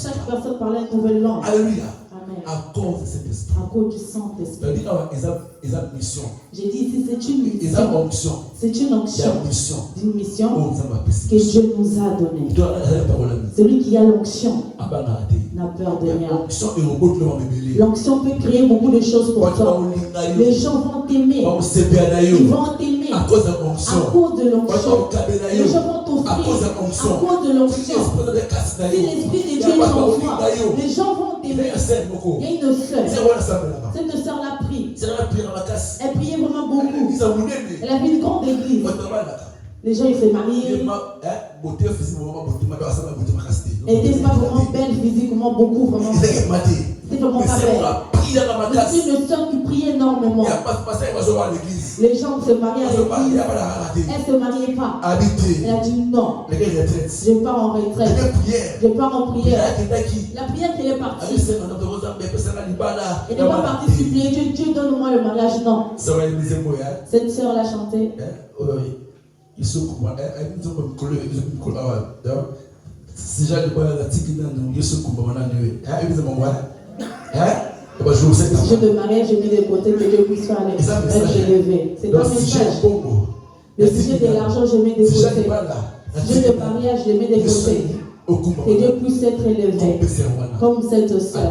Chaque personne parlait une nouvelle langue. Alléluia. Amen. À cause de cet esprit. À cause du Saint-Esprit. Mission. J'ai dit ici, c'est une mission. C'est une onction. D'une mission que Dieu nous a donnée. Celui qui a l'onction n'a peur de rien. L'onction peut créer beaucoup de choses pour toi. Les gens vont t'aimer. Ils vont t'aimer à cause de l'onction. Les gens vont t'offrir à cause de l'onction. Si l'Esprit de Dieu est en toi, les gens vont t'aimer. Il y a une sœur. Cette sœur l'a pris. Elle priait vraiment beaucoup. Elle avait une grande église. Les gens, ils se mariaient. Elle n'était pas vraiment belle physiquement, beaucoup vraiment. C'était vraiment pas belle. C'est une sœur qui priait énormément. Les gens se mariaient à l'église. Elle ne se mariait pas. Elle a dit non. Je pars en retraite. Je pars en prière. La prière qu'elle est partie. Elle n'est pas partie supplier Dieu. Dieu, donne-moi le mariage. Non. Cette sœur l'a chanté. Sujet de mariage, j'ai mis de côté que Dieu puisse faire les élever. C'est un message. Le sujet de l'argent, je mets de côté. Le sujet de mariage, je mets de côté. Que Dieu puisse être élevé. comme cette sœur.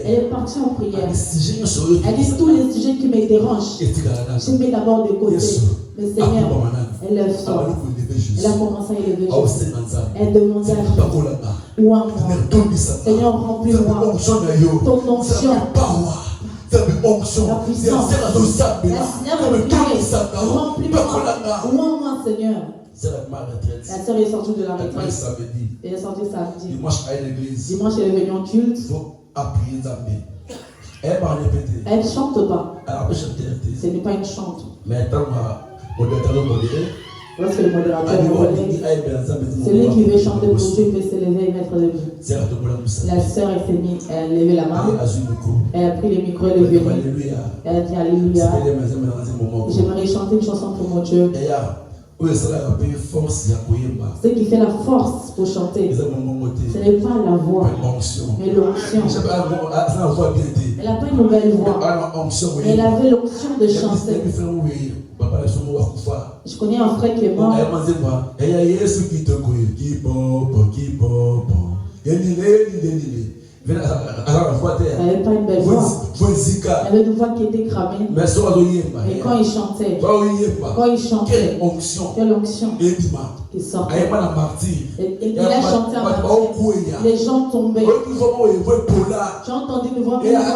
Elle est partie en prière. Elle dit tous les sujets qui me dérangent, je mets d'abord de côté. Mais Seigneur, elle lève son. Elle a commencé à élever Jésus. Elle demandait à Dieu, ou à moi, Seigneur, remplis-moi ton onction. La puissance. La remplis-moi. Ou à moi, Seigneur. La sœur est sortie de la retraite. Elle est sortie samedi. Dimanche, elle est venue en culte. Elle ne chante pas. Ce n'est pas une chante. Lorsque le modérateur est modéré, celui qui veut chanter pour Dieu peut se lever et mettre debout. La sœur elle a levé la main. Elle a pris le micro et le violon. Elle a dit Alléluia. J'aimerais chanter une chanson pour mon Dieu. Ce qui fait la force pour chanter, ce n'est pas la voix, mais l'onction. Elle n'a pas une nouvelle voix, mais elle avait l'onction de chanter. Je connais un frère qui est mort. Elle n'avait pas une belle voix. Elle avait une voix qui était cramée. Et quand il chantait, quelle onction qui sortait. Et il a chanté à martyr. Les gens tombaient. J'ai entendu une voix. Il y avait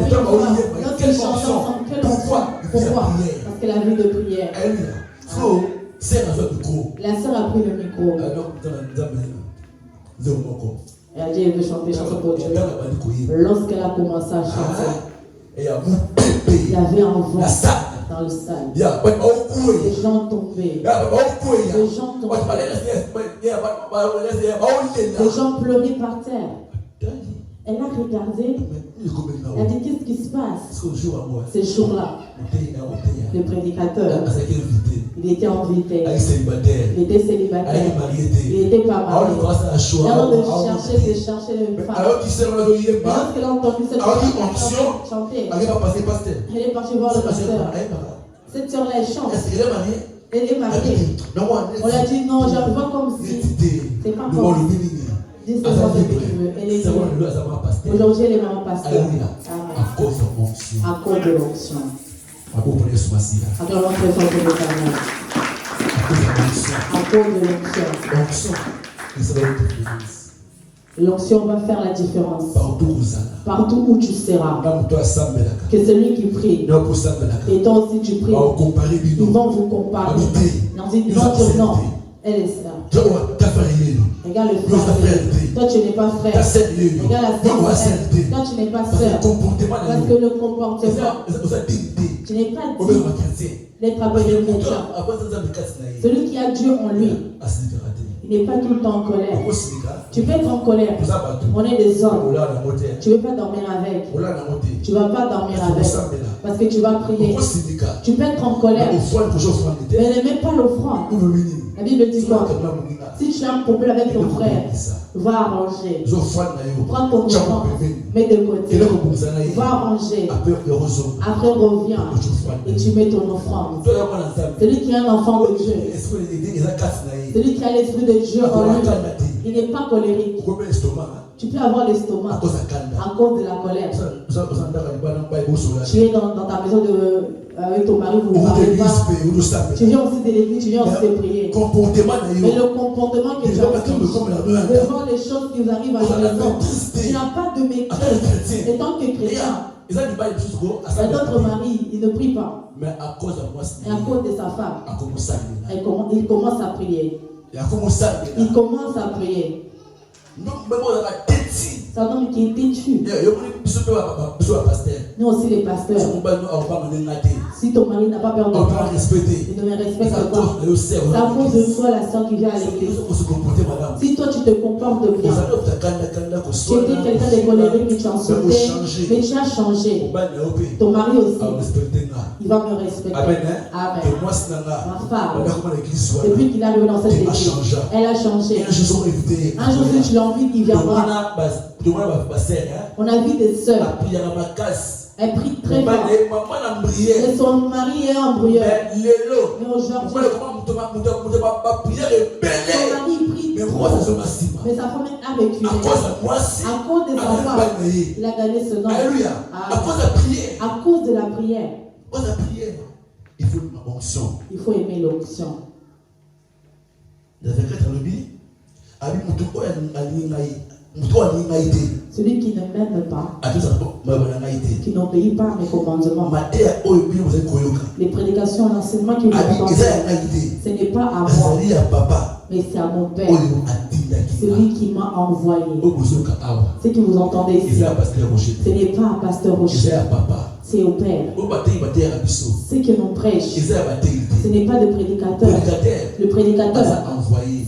une voix. Lorsqu'il chantait ensemble, quelle onction. Pourquoi? Parce qu'elle a vu de prière. La sœur a pris le micro. Elle a dit elle veut chanter chanson pour Dieu. Lorsqu'elle a commencé à chanter, il y avait un vent dans le salle. Les gens tombaient. Les gens tombaient. Les gens pleuraient par terre. Elle a regardé. Elle a dit qu'est-ce qui se passe? Ce jour-là, le prédicateur, il était invité. Il était célibataire. Il n'était pas marié. Il a de chercher une femme. Mais lorsqu'elle a entendu cette chanson chanter, elle est partie voir le pasteur. Cette soeur-là, elle chante. Elle est mariée. On l'a dit non, je la vois comme si. C'est pas comme si. Elle est aujourd'hui, elle est maman pasteur. À cause de l'onction. À cause de l'onction. L'onction va faire la différence. Partout où tu seras. Que celui qui prie, et toi aussi tu pries, ils vont vous comparer. Ils vont dire non. Elle est sœur. Regarde le frère. Toi tu n'es pas frère. Regarde la sœur. Toi tu n'es pas sœur. Parce que le comportement, tu n'es pas digne d'être appelé chrétien. Celui qui a Dieu en lui, il n'est pas tout le temps en colère. Tu peux être en colère. On est des hommes. Tu ne veux pas dormir avec. Tu ne vas pas dormir avec. Parce que tu vas prier. Tu peux être en colère. Mais ne mets pas l'offrande. La Bible dit quoi? Si tu as un problème avec ton frère, va arranger. Prends ton temps, mets de côté. Va arranger. Après reviens et tu mets ton offrande. Celui qui a un enfant de Dieu, celui qui a l'esprit de Dieu en lui, il n'est pas colérique. Tu peux avoir l'estomac à cause de la colère. Tu es dans ta maison avec ton mari, vous ne parlez pas. Tu viens aussi de l'église, tu viens aussi de prier. Mais le comportement que tu as devant les choses qui vous arrivent à la maison, tu n'as pas de mépris. Et tant que chrétien, notre mari, il ne prie pas. Mais à cause de sa femme, il commence à prier. Il commence à prier. C'est un homme qui est têtu. Nous aussi les pasteurs. Si ton mari n'a pas peur de toi, il ne me respecte pas. C'est à cause de toi la soeur qui vient à l'église. Si toi tu te comportes bien, tu étais quelqu'un de colérique que tu as insulté, mais tu as changé. Ton mari aussi, il va me respecter. Amen. Ma femme, depuis qu'il est arrivé dans cette église, elle a changé. Un jour si tu l'as envie, il viendra. On a vu des sœurs. Elle prie très fort. Et son mari est un brouilleur. Mais aujourd'hui, prie, mais sa femme a reculé. À cause de sa femme, il a gagné ce nom. Alléluia. À cause de la prière. À cause de la prière. Il faut une onction. Il faut aimer l'onction. Celui qui ne m'aime pas, qui n'obéit pas à mes commandements, les prédications, l'enseignement qui vous entendez, ce n'est pas à moi, mais c'est à mon Père. C'est lui qui m'a envoyé. Ce que vous entendez ici, ce n'est pas un pasteur Rocher, c'est au Père. Ce que l'on prêche, ce n'est pas de prédicateur. Le prédicateur,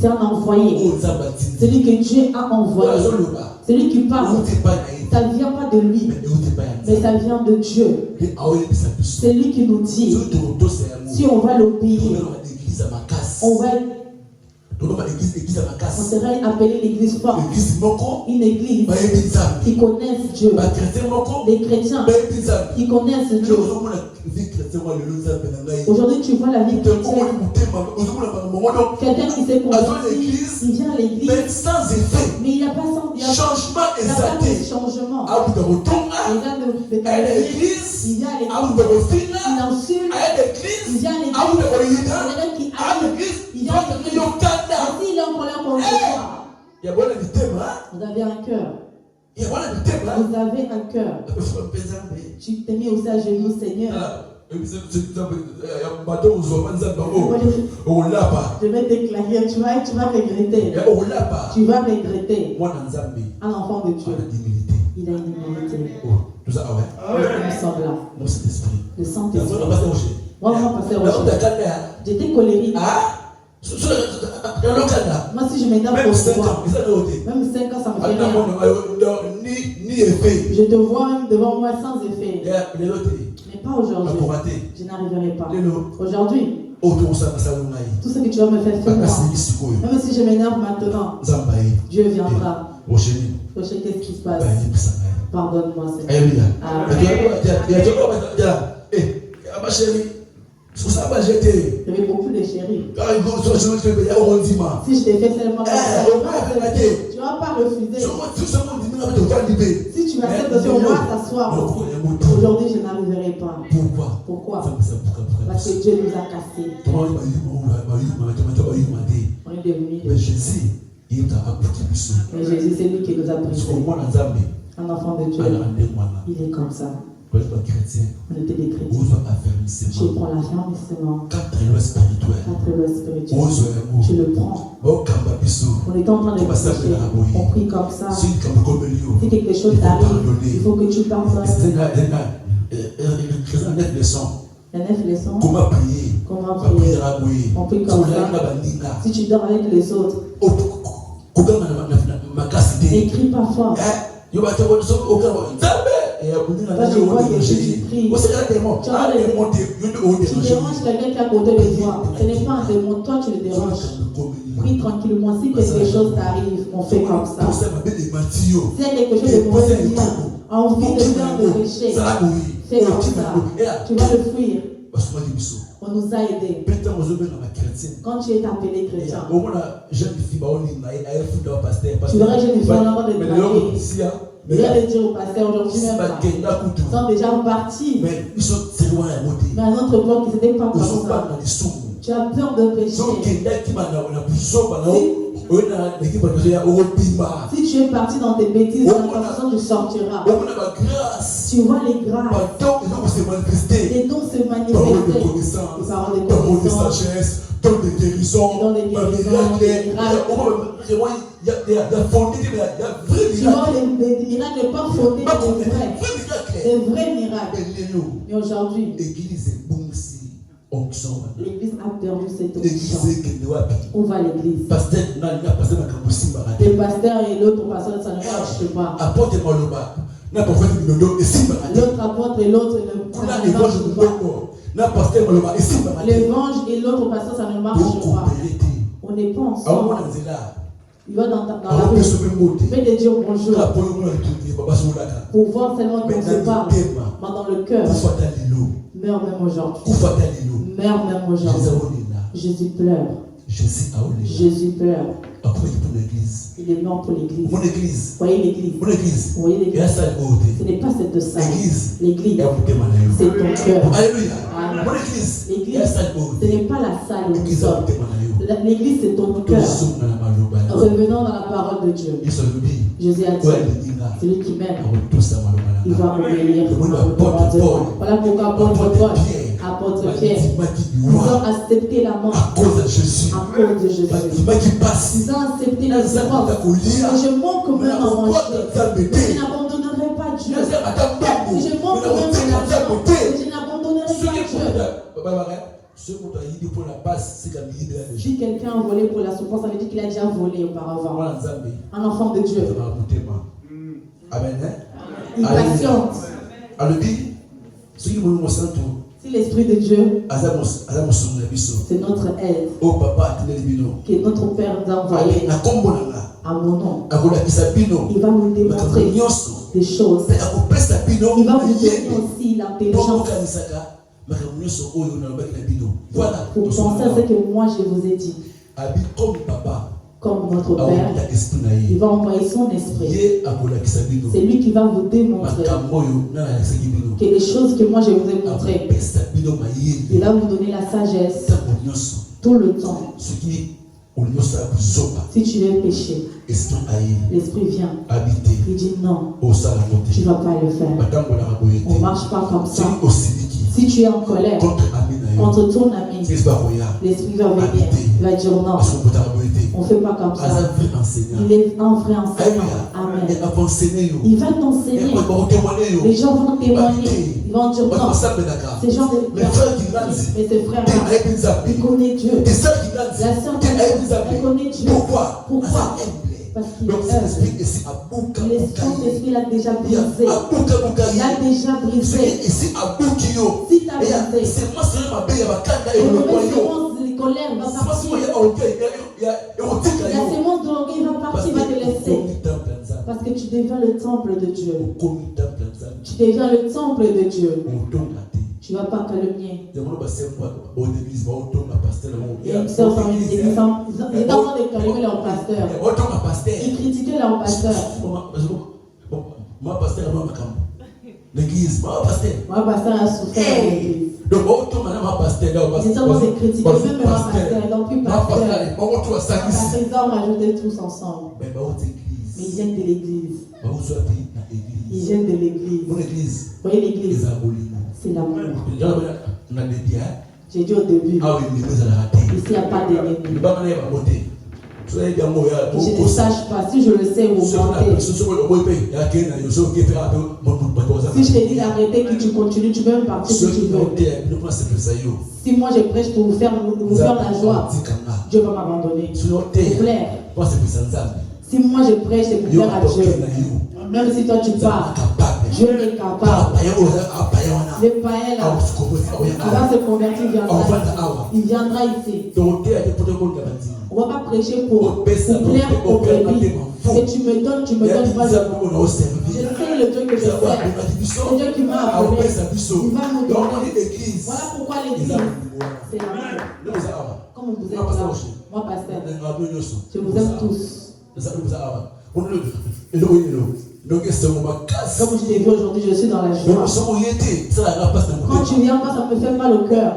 c'est un envoyé. Celui que Dieu a envoyé. Celui qui parle, ça ne vient pas de lui, mais ça vient de Dieu. C'est lui qui nous dit, si on va l'obéir, on sera appelé l'église forte. Une église qui connaisse Dieu. Les chrétiens qui connaissent Dieu. Aujourd'hui, tu vois la vie chrétienne. Quelqu'un qui s'est converti, il vient à l'église, mais il n'y a pas de changement. Il vient à l'église, il insulte, il vient à l'église, il vient à l'église. S'il est en colère contre toi, vous avez un cœur. Vous avez un cœur. Tu t'es mis aussi à genoux, Seigneur. Je vais déclarer, tu vas regretter. Tu vas regretter. Un enfant de Dieu, il a une humilité. Nous sommes là. Le Saint-Esprit. Moi, j'étais colérique. Moi, si je m'énerve pour toi, même 5 ans, ça me fait rien. Je te vois même devant moi sans effet. Mais pas aujourd'hui. Je n'arriverai pas. Aujourd'hui, tout ce que tu vas me faire, fais-moi. Même si je m'énerve maintenant, Dieu viendra. Rocher, qu'est-ce qui se passe? Pardonne-moi, Seigneur. J'avais beaucoup de chéris. Si je t'ai fait seulement tu ne vas pas refuser. Si tu m'acceptes, on va t'asseoir. Aujourd'hui, je n'arriverai pas. Pourquoi? Parce que Dieu nous a cassés. On est devenus des Jésus. Mais Jésus, c'est lui qui nous a brisés. Un enfant de Dieu, il est comme ça. On était des chrétiens. Je prends l'affermissement. 4 lois spirituelles. Tu le prends. On est en train de prêcher. On prie comme ça. Si quelque chose t'arrive, il faut que tu pardonnes. Les 9 leçons. Comment prier? On prie comme ça. Si tu dors avec les autres, n'écris pas fort. Quand je vois que Jésus prie, tu déranges quelqu'un qui est à côté de toi. Ce n'est pas un démon, toi tu le déranges. Prie tranquillement. Si quelque chose t'arrive, on fait comme ça. Si il y a quelque chose de mauvais, envie de faire de péché, fais comme ça. Tu vas le fuir. On nous a aidés. Quand tu es appelé chrétien, tu verras jeune fille en avant de draguer. Il va le dire au pasteur aujourd'hui même pas. Ils sont déjà partis. Mais à notre époque, ce n'était pas comme ça. Tu as peur de pécher. Si tu es parti dans tes bêtises, dans la façon tu sortiras. Tu vois les grâces. Les dons se manifester. Les paroles de connaissance. Dans des guérisons, il y a des miracles pas fondés, des vrais miracles. Mais aujourd'hui, l'église a perdu cette onction. Où va l'église? Le pasteur et l'autre pasteur, ça ne marche pas. L'autre apôtre et l'autre ne marche pas. L'évangile et l'autre pasteur, ça ne marche pas. On n'est pas ensemble. Il va dans la rue. Fais de dire bonjour. Pour voir seulement qu'on se parle. Mais dans le cœur. Meurs même aujourd'hui. Meurs même aujourd'hui. Jésus pleure. Jésus pleure. Il est mort pour l'église. Voyez l'église. Voyez l'église. Ce n'est pas cette salle. L'église, c'est ton cœur. Amen. L'église, ce n'est pas la salle où nous sommes. L'église, c'est ton cœur. Revenons dans la parole de Dieu. Jésus a dit, celui qui m'aime, il va m'obéir. Voilà pourquoi apôtre Pierre, ils ont accepté la mort à cause de Jésus. Ils ont accepté la mort. Je manque même à manger. Je n'abandonnerai pas Dieu. Je manque même à l'argent. Je n'abandonnerai pas Dieu. Si quelqu'un a volé pour la souffrance, ça veut dire qu'il a déjà volé auparavant. Un enfant de Dieu. Amen. Il patiente. Si l'Esprit de Dieu, c'est notre aide, qui est notre Père d'envoyer à mon nom, il va nous démontrer des choses. Il va vous donner aussi l'intelligence pour penser à ce que moi je vous ai dit. Comme notre Père, il va envoyer son esprit. C'est lui qui va vous démontrer que les choses que moi je vous ai montrées, il va vous donner la sagesse tout le temps. Si tu veux pécher, l'esprit vient. Il dit non, tu ne vas pas le faire. On ne marche pas comme ça. Si tu es en colère contre ton ami, l'esprit va venir. Il va dire non, on ne fait pas comme ça. Il est un vrai enseignant. Amen. Il va t'enseigner. Les gens vont témoigner. Ils vont dire non, ces gens de mais ces frères là, ils connaissent Dieu. La sœur elle connaît Dieu. Pourquoi? Parce qu'il est Saint-Esprit l'a déjà brisé. Il a déjà brisé. Si tu as brisé, la colère va partir. La sémence de l'orgueil va partir, va te laisser. Parce que tu deviens le temple de Dieu. Tu deviens le temple de Dieu. Tu ne vas pas calomnier. Il y a une sœur dans l'église, ils étaient en train de calmer leur pasteur. Ils critiquaient leur pasteur. L'église, ma pasteur a souffert dans l'église. Donc, ils étaient en train de critiquer même ma pasteur, donc plus pasteur. Ils ont rajouté tous ensemble. Mais ils viennent de l'église. Ils viennent de l'église. Vous voyez l'église? C'est l'amour. J'ai dit au début, ici il n'y a pas d'ennemi. Je ne sache pas, si je le sais, vous mentez. Si je te dis d'arrêter, que tu continues, tu peux même partir si tu veux. Si moi je prêche pour vous faire la joie, Dieu va m'abandonner. C'est clair. Si moi je prêche, c'est pour faire à Dieu. Même si toi tu pars, Dieu est capable. Le païen là, il va se convertir, il viendra ici. On ne va pas prêcher pour plaire au bébé. Et tu me donnes pas de bon. Je sais le Dieu que je sers. Le Dieu qui m'a appelé. Il va nous donner. Voilà pourquoi l'église, c'est l'amour. Comme vous êtes là, moi pasteur, je vous aime tous. Comme je t'ai vu aujourd'hui, je suis dans la joie. Quand tu viens, moi, ça me fait mal au cœur.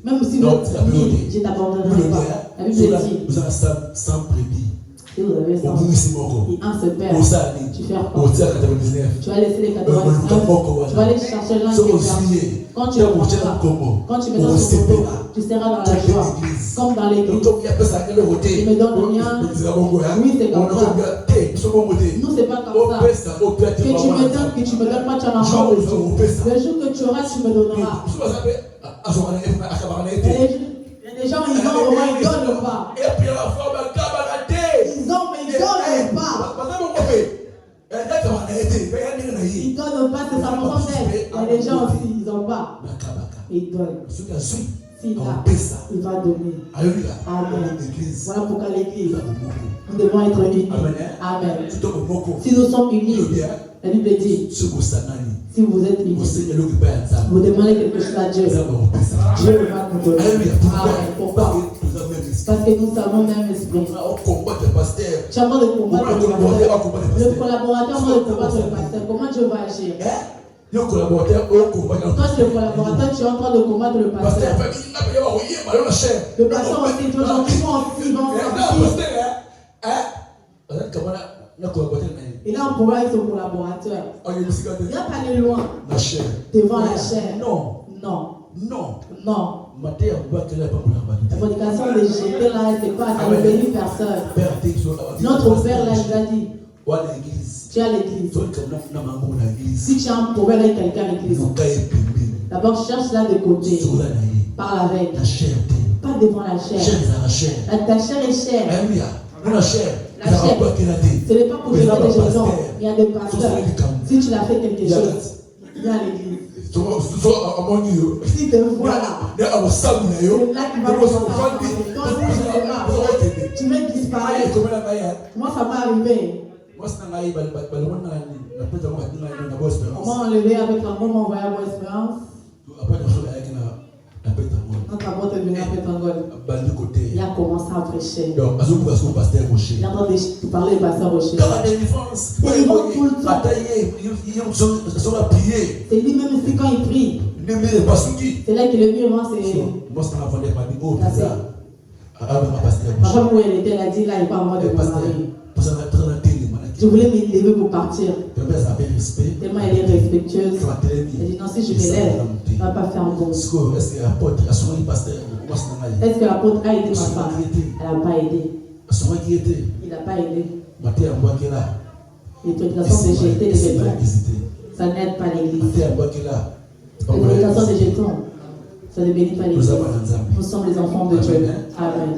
Même si vous êtes mille, je ne t'abandonnerai pas. La Bible dit, si vous avez 100 et un se perd, tu fais quoi? Tu vas laisser les 99, tu vas aller chercher l'un qui est perdu. Quand tu le prendras, quand tu me donnes ton photo, tu seras dans la joie, comme dans l'église. Tu me donnes le mien, oui c'est comme ça. Nous c'est pas comme ça. Que tu me donnes pas, tu en as encore le jour. Le jour que tu auras, tu me donneras. Les gens ils ont au moins ils donnent pas. Ils ont mais ils donnent pas. Ils donnent pas, c'est sa façon d'être. Mais les gens aussi, ils n'ont pas. Ils donnent. s'il a, il va donner. Alléluia. Amen. Voilà pourquoi l'église, nous devons être unis. Amen. Si nous sommes unis, la Bible dit, si vous êtes unis, vous demandez quelque chose à Dieu, Dieu va nous donner. Amen. Pourquoi? Parce que nous savons même esprit. Tu as de combattre le pasteur. Le collaborateur va combattre le pasteur. Comment Dieu va agir? Toi, le collaborateur, tu es en train de combattre le pasteur. Le pasteur aussi, toi, il il a un problème avec son collaborateur. Il n'a pas aller loin devant la chair. Non. La prédication de jeter là, c'est pas ça ne bénit personne. Notre Père là, il a dit, tu as l'église. Si tu as un problème avec quelqu'un à l'église, d'abord cherche là de côté. Parle avec. Pas devant la chair. Ta chair est chère. La chair, ce n'est pas pour jeter des jetons. Il y a des pasteurs. Si tu l'as fait quelque chose, viens à l'église. Si te vois là, c'est là qu'il va commencer. Tu veux disparaître. Moi, ça m'est arrivé. On m'a enlevé avec un mot, envoyé à Bonne Espérance. Notre apôtre est venu à Pétangol. Il a commencé à prêcher. Il a entendu parler du pasteur Rocher. Il vont tout le temps. C'est lui-même aussi quand il prie. C'est là que le mur, c'est. Papa, où elle était, elle a dit là, il parle moi de mon mari. Je voulais me lever pour partir. Tellement elle est respectueuse. Elle dit non, si je me lève, elle ne va pas faire un bon. Est-ce que l'apôtre a aidé ma femme? Elle n'a pas aidé. Il n'a pas aidé. Les prédications de jeter les jetons, ça n'aide pas l'église. Les prédications de jetons, ça ne bénit pas l'église. Nous sommes les enfants de Dieu. Amen.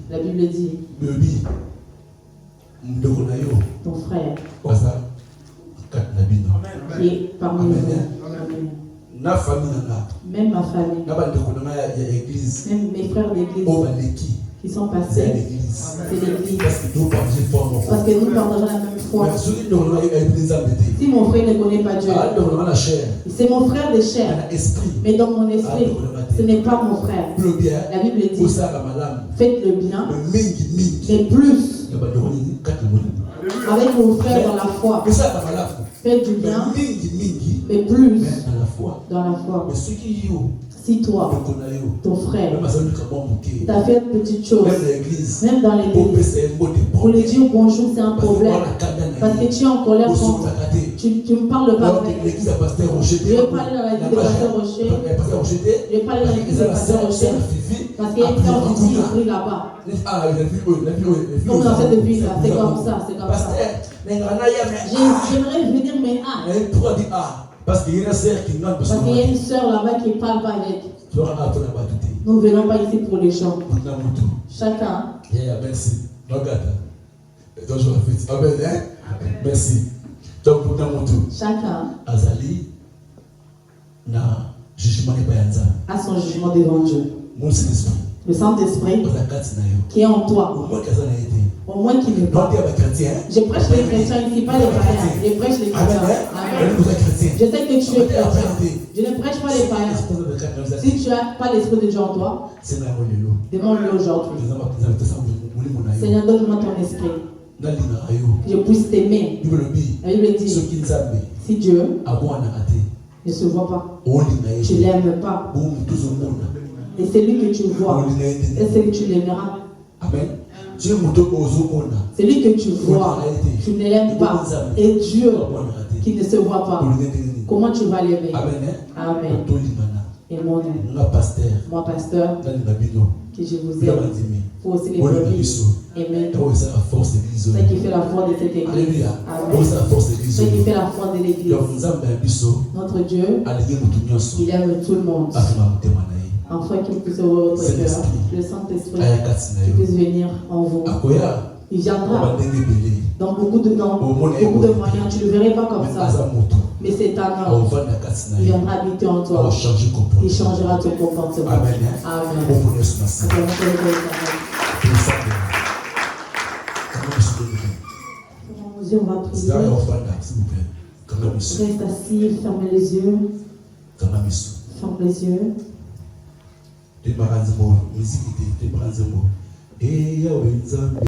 La Bible dit, ton frère qui est parmi nous. Même ma famille, même mes frères d'église qui sont passés, c'est l'église. Parce que nous partageons la même foi. Si mon frère ne connaît pas Dieu, c'est mon frère de chair. Mais dans mon esprit, ce n'est pas mon frère. La Bible dit, faites le bien, mais plus. Avec mon frère dans la foi. Faites du bien, mais plus dans la foi. Si toi, ton frère, t'as fait une petite chose, même dans l'église, pour lui dire bonjour, c'est un problème. Parce que tu es en colère contre. Tu ne parles pas avec. Je vais parler dans l'église de Pasteur Rocher. Je vais parler dans l'église de Pasteur Rocher. Parce qu'il y a une femme qui prie là-bas. Comme dans cette ville là, c'est comme ça, c'est comme ça. J'aimerais venir, mais parce qu'il y a une sœur là-bas qui ne parle pas avec. Nous ne venons pas ici pour les gens. Chacun. Merci. Merci. Chacun a son jugement devant Dieu. Le Saint-Esprit qui est en toi. Au moins qu'il n'est pas. Je prêche les chrétiens ici, pas les païens. Je prêche les chrétiens. Amen. Je sais que tu es chrétien. Je ne prêche pas les païens. Si tu n'as pas l'Esprit de Dieu en toi, demande-le aujourd'hui. Seigneur, donne-moi ton esprit. Que je puisse t'aimer. La Bible dit, si Dieu ne se voit pas, tu ne l'aimes pas. Et c'est lui que tu vois. Et c'est lui que tu l'aimeras. Amen. C'est lui que tu vois, tu ne l'aimes pas. Et Dieu qui ne se voit pas, comment tu vas l'aimer? Amen. Et moi, pasteur, que je vous aime. Il faut aussi les bénir. Amen. C'est qui fait la force de cette église. Amen. C'est qui fait la force de l'église. Notre Dieu, il aime tout le monde. Enfin, qu'il puisse ouvrir votre cœur, le Saint-Esprit, qui puisse venir en vous. Il viendra dans beaucoup de moyens. Tu ne le verrais pas comme ça. Et cet homme viendra habiter en toi. Il changera ton comportement. Amen. Amen. On va prier. Reste assis, fermez les yeux. Ferme les yeux.